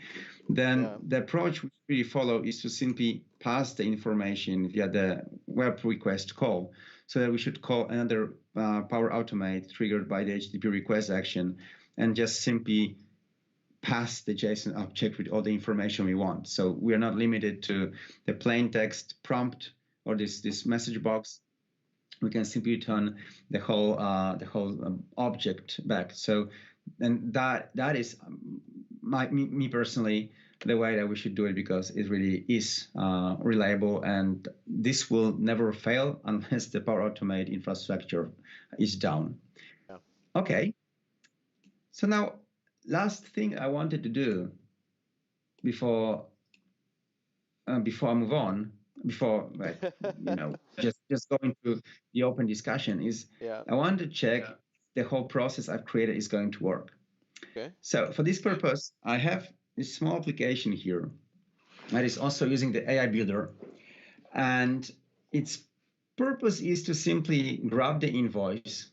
Speaker 2: then
Speaker 1: Yeah.
Speaker 2: the approach we really follow is to simply pass the information via the web request call. So that we should call another Power Automate triggered by the HTTP request action and just simply pass the JSON object with all the information we want. So we are not limited to the plain text prompt or this message box. We can simply return the whole object back. So, and that is me personally the way that we should do it, because it really is reliable, and this will never fail unless the Power Automate infrastructure is down.
Speaker 1: Yeah.
Speaker 2: Okay, so now last thing I wanted to do before before I move on, before like just going to the open discussion, is
Speaker 1: Yeah.
Speaker 2: I want to check the whole process I've created is going to work.
Speaker 1: Okay.
Speaker 2: So for this purpose, I have this small application here that is also using the AI Builder, and its purpose is to simply grab the invoice,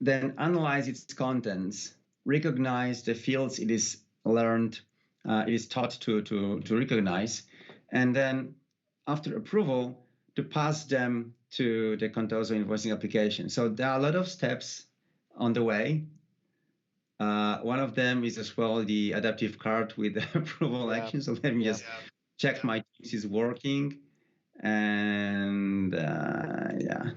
Speaker 2: then analyze its contents, recognize the fields it is learned, it is taught to recognize, and then after approval, to pass them to the Contoso invoicing application. So there are a lot of steps on the way. One of them is as well the adaptive card with the approval
Speaker 1: Yeah.
Speaker 2: action. So let me
Speaker 1: Yeah.
Speaker 2: just check my Teams is working. And yeah,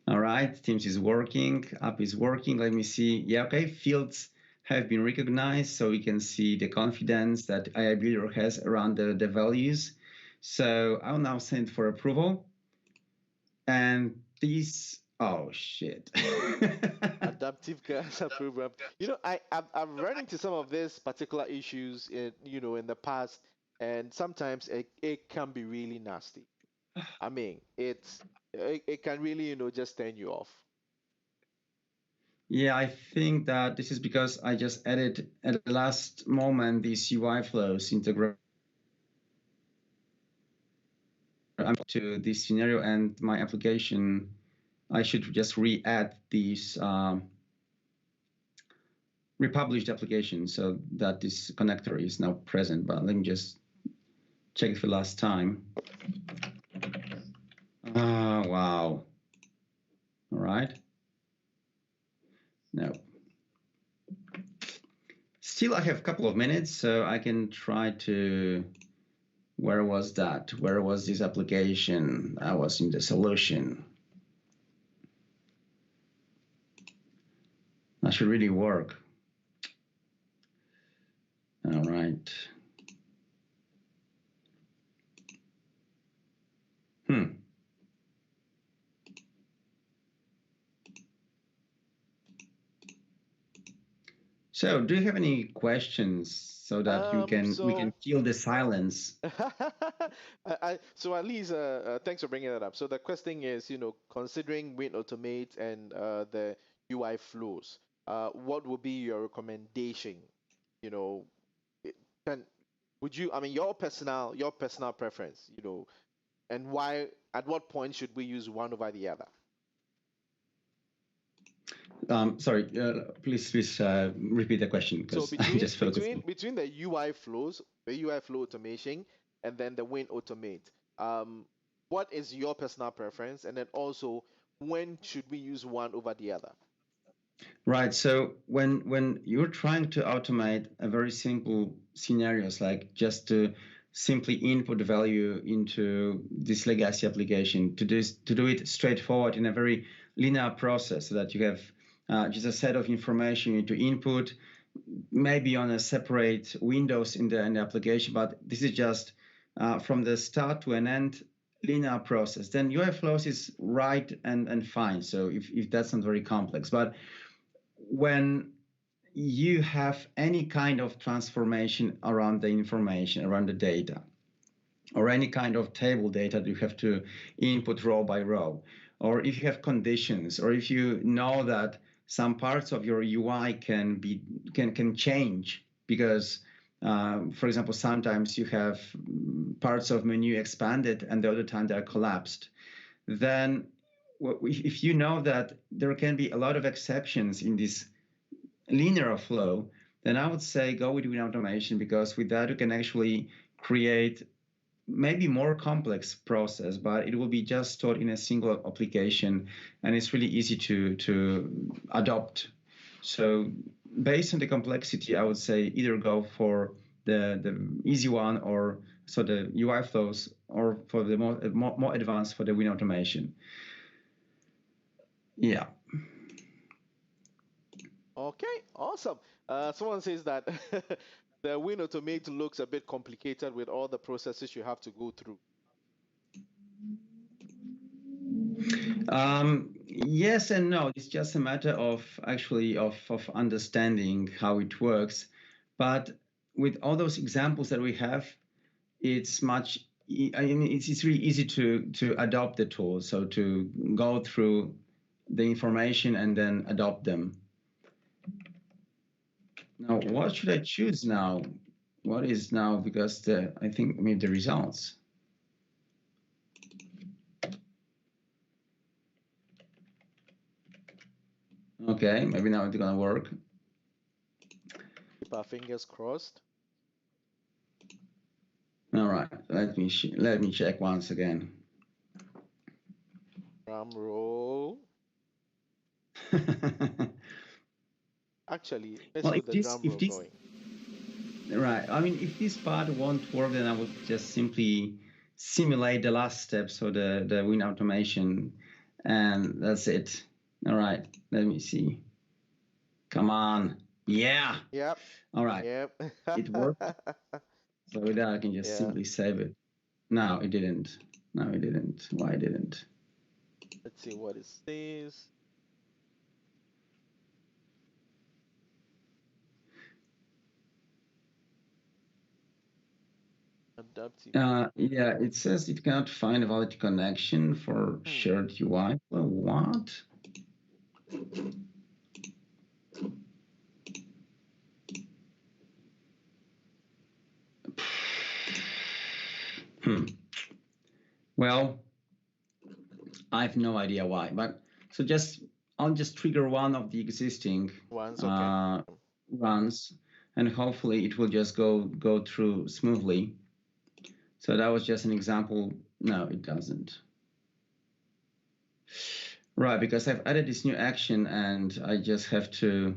Speaker 2: all right, Teams is working, app is working. Let me see. Yeah, okay, fields have been recognized, so we can see the confidence that AI Builder has around the values. So I'll now send for approval. And these, oh shit.
Speaker 1: Adaptive cancer program. I've run into some of these particular issues in the past, and sometimes it can be really nasty. I mean, it can really, just turn you off.
Speaker 2: Yeah, I think that this is because I just added at the last moment these UI flows integration to this scenario, and my application, I should just re-add these republished application so that this connector is now present. But let me just check it for last time. Wow. All right. No. Still, I have a couple of minutes, so I can try to. Where was that? Where was this application? I was in the solution. That should really work. All right. So, do you have any questions so that we can feel the silence?
Speaker 1: So at least thanks for bringing that up. So the question is, considering WinAutomate and the UI flows, what would be your recommendation? You know, it- can would you? I mean, your personal preference, and why? At what point should we use one over the other?
Speaker 2: Sorry, please repeat the question
Speaker 1: So
Speaker 2: because I'm
Speaker 1: between
Speaker 2: just
Speaker 1: between
Speaker 2: focusing.
Speaker 1: between the UI flows, the UI flow automation, and then the Win Automate, what is your personal preference? And then also, when should we use one over the other?
Speaker 2: Right. So when you're trying to automate a very simple scenarios, like just to simply input the value into this legacy application, to do it straightforward in a very linear process, so that you have just a set of information you need to input, maybe on a separate windows in the application, but this is just from the start to an end linear process. Then UI flows is right and fine. So if that's not very complex, but when you have any kind of transformation around the information, around the data, or any kind of table data that you have to input row by row, or if you have conditions, or if you know that some parts of your UI can change because, for example, sometimes you have parts of menu expanded and the other time they're collapsed. Then, if you know that there can be a lot of exceptions in this linear flow, then I would say go with WinAutomation, because with that you can actually create maybe more complex process, but it will be just stored in a single application, and it's really easy to adopt. So based on the complexity, I would say either go for the easy one, or so the UI flows, or for the more advanced for the WinAutomation. Yeah.
Speaker 1: Okay, awesome. Someone says that the Win Automate looks a bit complicated with all the processes you have to go through.
Speaker 2: Yes and no. It's just a matter of actually of understanding how it works. But with all those examples that we have, it's much. I mean, it's really easy to adopt the tool. So to go through the information and then adopt them. Now, what should I choose now? What is now? Because I think maybe the results. Okay, maybe now it's gonna work.
Speaker 1: Keep our fingers crossed.
Speaker 2: All right, let me check once again.
Speaker 1: Drum roll. Actually, let's
Speaker 2: Well,
Speaker 1: put the drum roll going.
Speaker 2: right, I mean, if this part won't work, then I would just simply simulate the last step, so the WinAutomation, and that's it. All right, let me see. Come on. Yeah.
Speaker 1: Yep.
Speaker 2: All right.
Speaker 1: Yep.
Speaker 2: It worked. So with that, I can just simply save it. No, it didn't. No, it didn't. Why didn't?
Speaker 1: Let's see what it says. Adaptive.
Speaker 2: Yeah, it says it cannot find a valid connection for shared UI. Well, what? Well, I have no idea why, but so I'll just trigger one of the existing
Speaker 1: Okay.
Speaker 2: runs, and hopefully it will just go through smoothly. So that was just an example. No, it doesn't. Right, because I've added this new action and I just have to,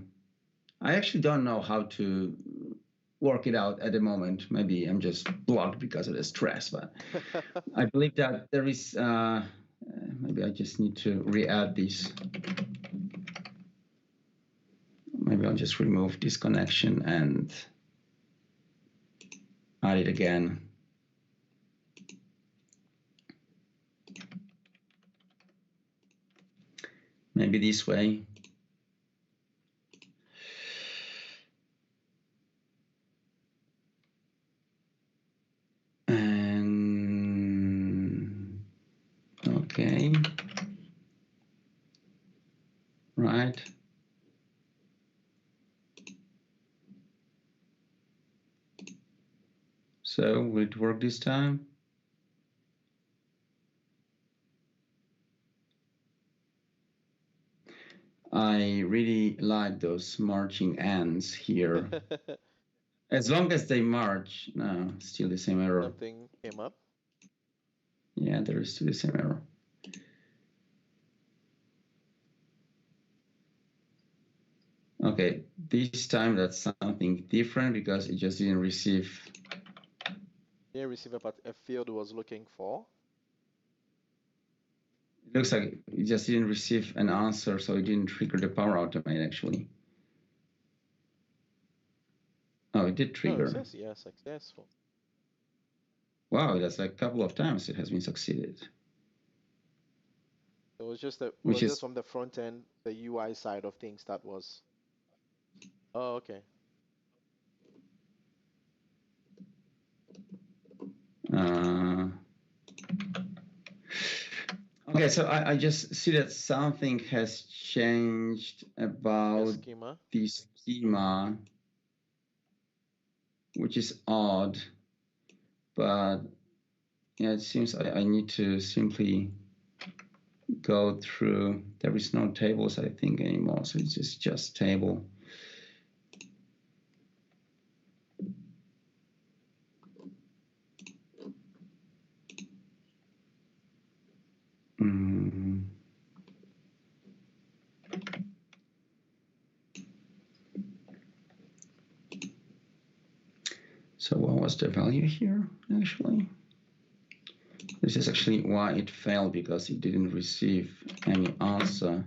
Speaker 2: I actually don't know how to work it out at the moment. Maybe I'm just blocked because of the stress, but I believe that there is, maybe I just need to re-add this. Maybe I'll just remove this connection and add it again. Maybe this way. And okay. Right. So will it work this time? I really like those marching ends here. As long as they march, no, still the same error.
Speaker 1: Something came up.
Speaker 2: Yeah, there is still the same error. Okay, this time that's something different because it just didn't receive.
Speaker 1: Didn't receive a field was looking for.
Speaker 2: It looks like it just didn't receive an answer, so it didn't trigger the power automate actually. Oh, it did trigger.
Speaker 1: No, it says yeah, successful.
Speaker 2: Wow, that's like a couple of times it has been succeeded.
Speaker 1: It was just just from the front end, the UI side of things that was. Oh, okay.
Speaker 2: Okay, so I just see that something has changed about the schema, which is odd, but yeah, it seems I need to simply go through. There is no tables, I think, anymore, so it's just table. So what was the value here, actually? This is actually why it failed, because it didn't receive any answer.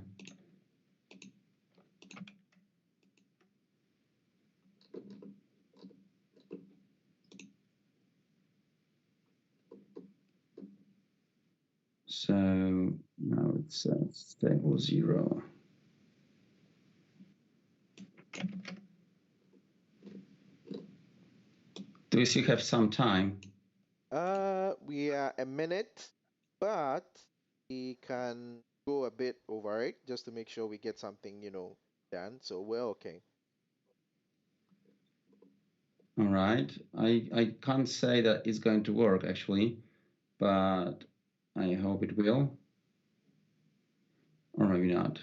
Speaker 2: So now it's stable 0. Do we still have some time?
Speaker 1: We are a minute, but we can go a bit over it just to make sure we get something, done. So we're okay.
Speaker 2: All right. I can't say that it's going to work actually, but I hope it will. Or maybe not.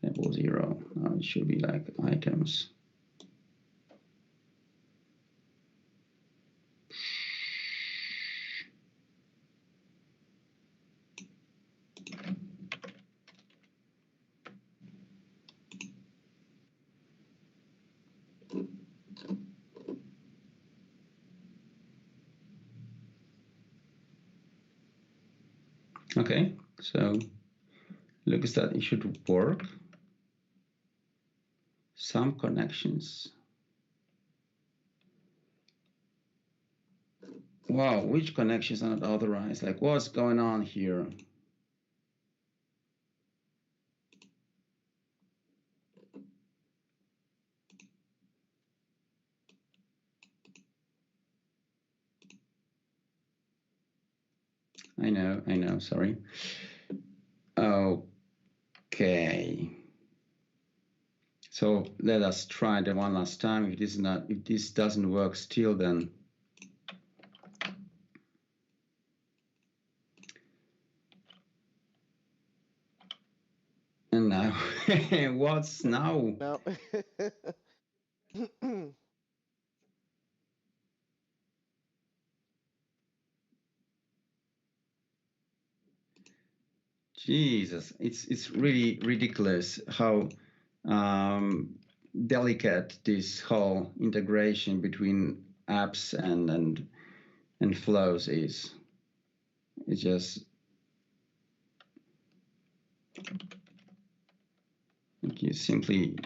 Speaker 2: Table 0. Now it should be like items. Okay, so looks that it should work. Some connections. Wow, which connections are not authorized? Like, what's going on here? I know, sorry. Okay. So let us try the one last time. If this doesn't work still, then What's now?
Speaker 1: Now,
Speaker 2: Jesus, it's really ridiculous how delicate this whole integration between apps and flows is. It's just you simply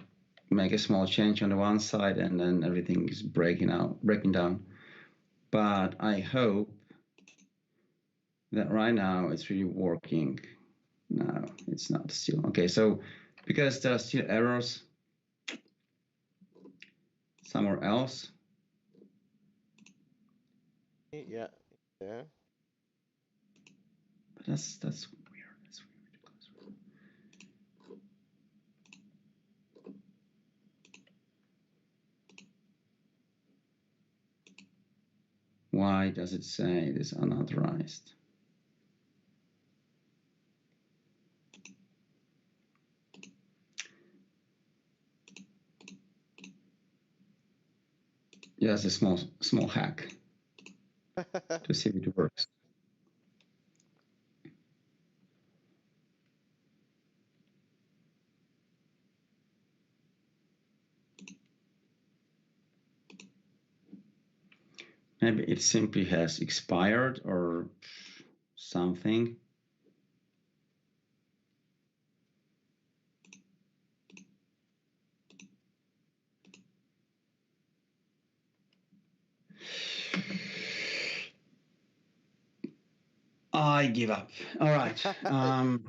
Speaker 2: make a small change on the one side and then everything is breaking down. But I hope that right now it's really working. No, it's not still. Okay, so because there are still errors somewhere else.
Speaker 1: yeah, yeah.
Speaker 2: But that's weird. That's weird. Why does it say it is unauthorized? Just a small hack to see if it works. Maybe it simply has expired or something. I give up. All right.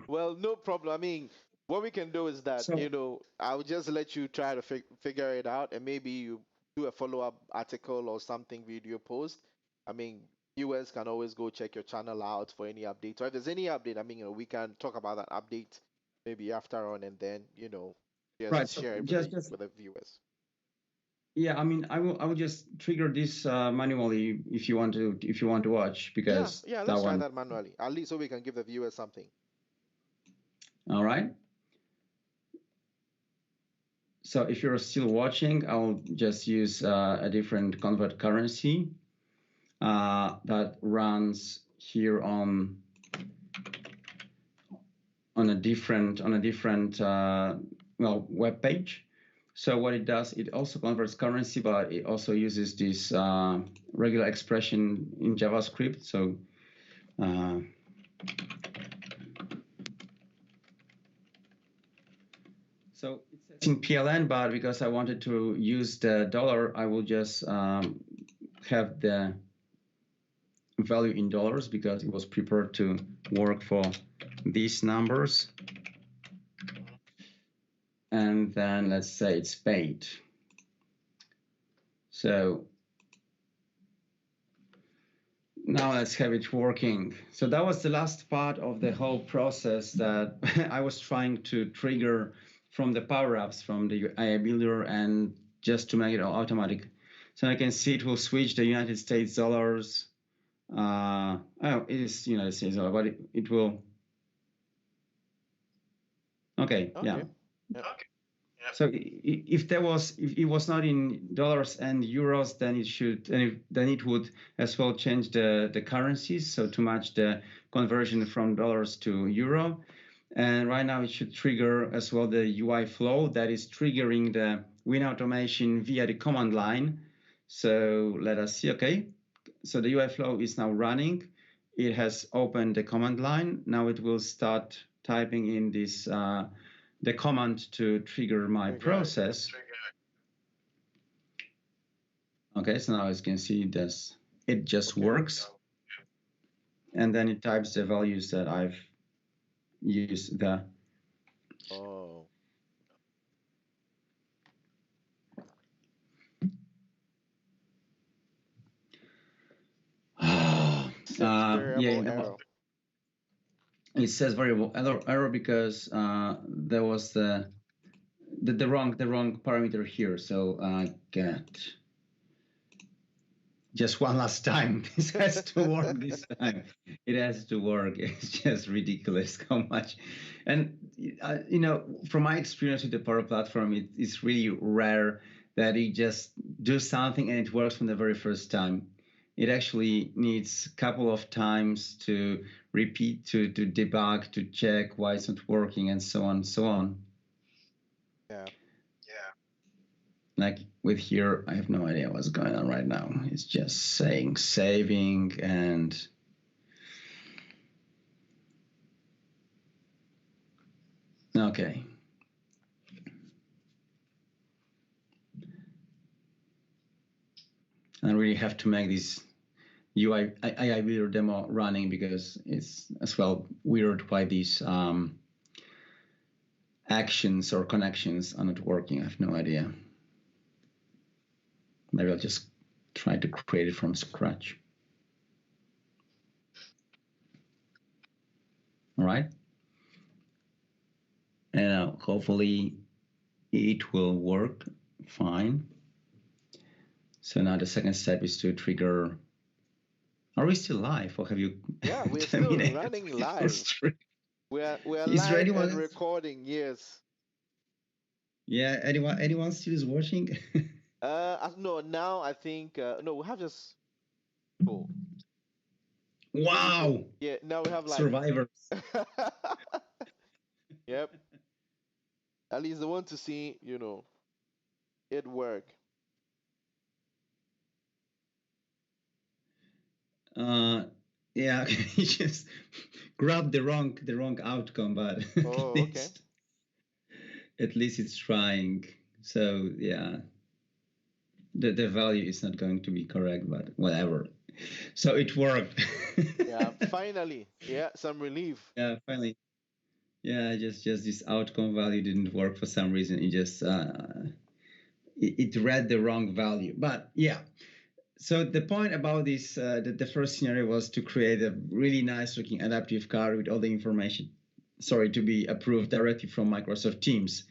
Speaker 1: Well, no problem. I mean, what we can do is that,
Speaker 2: So
Speaker 1: I'll just let you try to figure it out, and maybe you do a follow-up article or something video post. I mean, viewers can always go check your channel out for any updates. Or if there's any update, I mean, we can talk about that update maybe after on, and then,
Speaker 2: right.
Speaker 1: just
Speaker 2: So
Speaker 1: share it with
Speaker 2: just
Speaker 1: the viewers.
Speaker 2: yeah. I mean, I will just trigger this manually if you want to watch
Speaker 1: Yeah,
Speaker 2: because
Speaker 1: yeah,
Speaker 2: that
Speaker 1: let's try
Speaker 2: one.
Speaker 1: that manually, at least so we can give the viewers something.
Speaker 2: All right. So if you're still watching, I'll just use a different convert currency that runs here on a different web page. So what it does, it also converts currency, but it also uses this regular expression in JavaScript. So so it says in PLN, but because I wanted to use the dollar, I will just have the value in dollars because it was prepared to work for these numbers. And then let's say it's paid. So now let's have it working. So that was the last part of the whole process that I was trying to trigger from the power-ups from the AI Builder and just to make it automatic. So I can see it will switch the United States dollars. Oh, it is United States dollar, but it will. Okay, yeah.
Speaker 1: Okay. Yeah.
Speaker 2: So if it was not in dollars and euros, then it would as well change the currencies, so to match the conversion from dollars to euro. And right now it should trigger as well the UI flow that is triggering the WinAutomation via the command line. So let us see. Okay, so the UI flow is now running. It has opened the command line. Now it will start typing in this the command to trigger my process. Okay, so now as you can see, it just works. And then it types the values that I've used there.
Speaker 1: Oh. Says
Speaker 2: Yeah,
Speaker 1: variable error.
Speaker 2: it says variable error because there was the wrong parameter here. So get just one last time. This has to work this time. It has to work. It's just ridiculous how much. And, from my experience with the Power Platform, it's really rare that it just do something and it works from the very first time. It actually needs a couple of times to repeat, to debug, to check why it's not working, and so on and so on.
Speaker 1: Yeah.
Speaker 2: Like with here, I have no idea what's going on right now. It's just saying saving and okay. I really have to make this UI AI builder demo running because it's as well weird why these actions or connections are not working. I have no idea. Maybe I'll just try to create it from scratch. All right. And hopefully it will work fine. So now the second step is to trigger. Are we still live, or have you?
Speaker 1: Yeah, we're still running live. We're
Speaker 2: Is there
Speaker 1: live
Speaker 2: anyone
Speaker 1: and
Speaker 2: else?
Speaker 1: recording. Yes.
Speaker 2: Yeah, anyone still is watching?
Speaker 1: No. Now I think no. We have just cool.
Speaker 2: Wow,
Speaker 1: Yeah. Now we have like.
Speaker 2: survivors.
Speaker 1: Yep. At least they want to see it work.
Speaker 2: Yeah, he just grabbed the wrong outcome, but
Speaker 1: Oh, okay.
Speaker 2: at least it's trying. So yeah, the value is not going to be correct, but whatever. So it worked.
Speaker 1: Yeah. Finally. Yeah. Some relief.
Speaker 2: Yeah, finally. Yeah, just this outcome value didn't work for some reason. It just it read the wrong value. But yeah, so the point about this, the first scenario was to create a really nice looking adaptive card with all the information. Sorry, to be approved directly from Microsoft Teams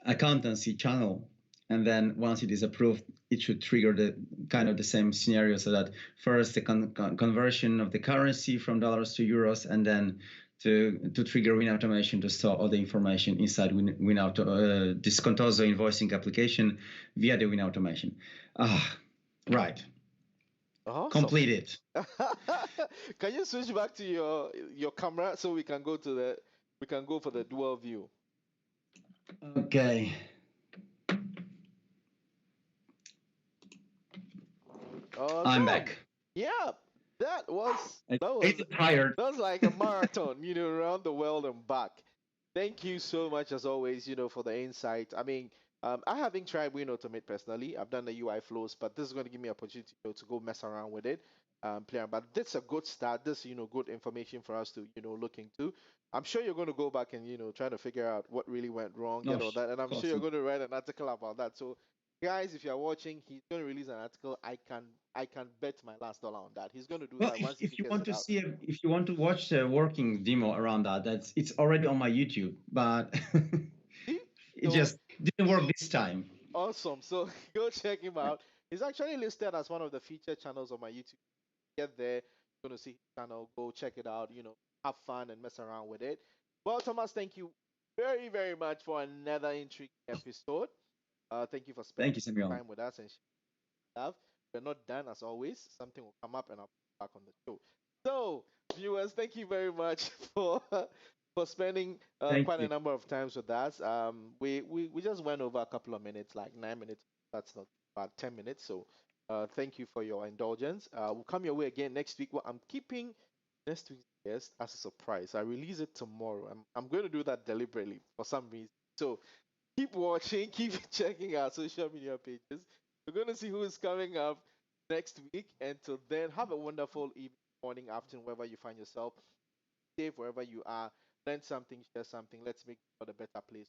Speaker 2: accountancy channel. And then once it is approved, it should trigger the kind of the same scenario, so that first the conversion of the currency from dollars to euros, and then to trigger WinAutomation to store all the information inside this Contoso invoicing application via the WinAutomation. Right.
Speaker 1: Awesome.
Speaker 2: Completed.
Speaker 1: Can you switch back to your camera so we can go for the dual view?
Speaker 2: Okay.
Speaker 1: Awesome.
Speaker 2: I'm back.
Speaker 1: Yeah, that was
Speaker 2: Tired.
Speaker 1: that was like a marathon, around the world and back. Thank you so much as always, for the insight. I mean, I haven't tried WinAutomate personally. I've done the UI flows, but this is going to give me an opportunity, to go mess around with it, play around. But this is a good start. This, good information for us to, look into. I'm sure you're going to go back and, try to figure out what really went wrong, all that. And I'm sure you're going to write an article about that. So, guys, if you're watching, he's going to release an article. I can bet my last dollar on that. He's going to do that once
Speaker 2: if
Speaker 1: he
Speaker 2: you
Speaker 1: gets
Speaker 2: want
Speaker 1: it
Speaker 2: to
Speaker 1: out.
Speaker 2: see if you want to watch a working demo around it's already on my YouTube, but it just didn't work this time.
Speaker 1: Awesome. So go check him out. He's actually listed as one of the featured channels on my YouTube. Get there, you're going to see his channel. Go check it out. Have fun and mess around with it. Well, Thomas, thank you very, very much for another intriguing episode. Thank you for spending time with us and love. We're not done as always. Something will come up and I'll be back on the show. So, viewers, thank you very much for spending quite a number of times with us. We just went over a couple of minutes, like 9 minutes. That's not about 10 minutes. So, thank you for your indulgence. We'll come your way again next week. Well, I'm keeping next week's guest as a surprise. I release it tomorrow. I'm going to do that deliberately for some reason. So keep watching, keep checking our social media pages. We're going to see who is coming up next week. Until then, have a wonderful evening, morning, afternoon, wherever you find yourself. Safe wherever you are. Learn something, share something. Let's make it a better place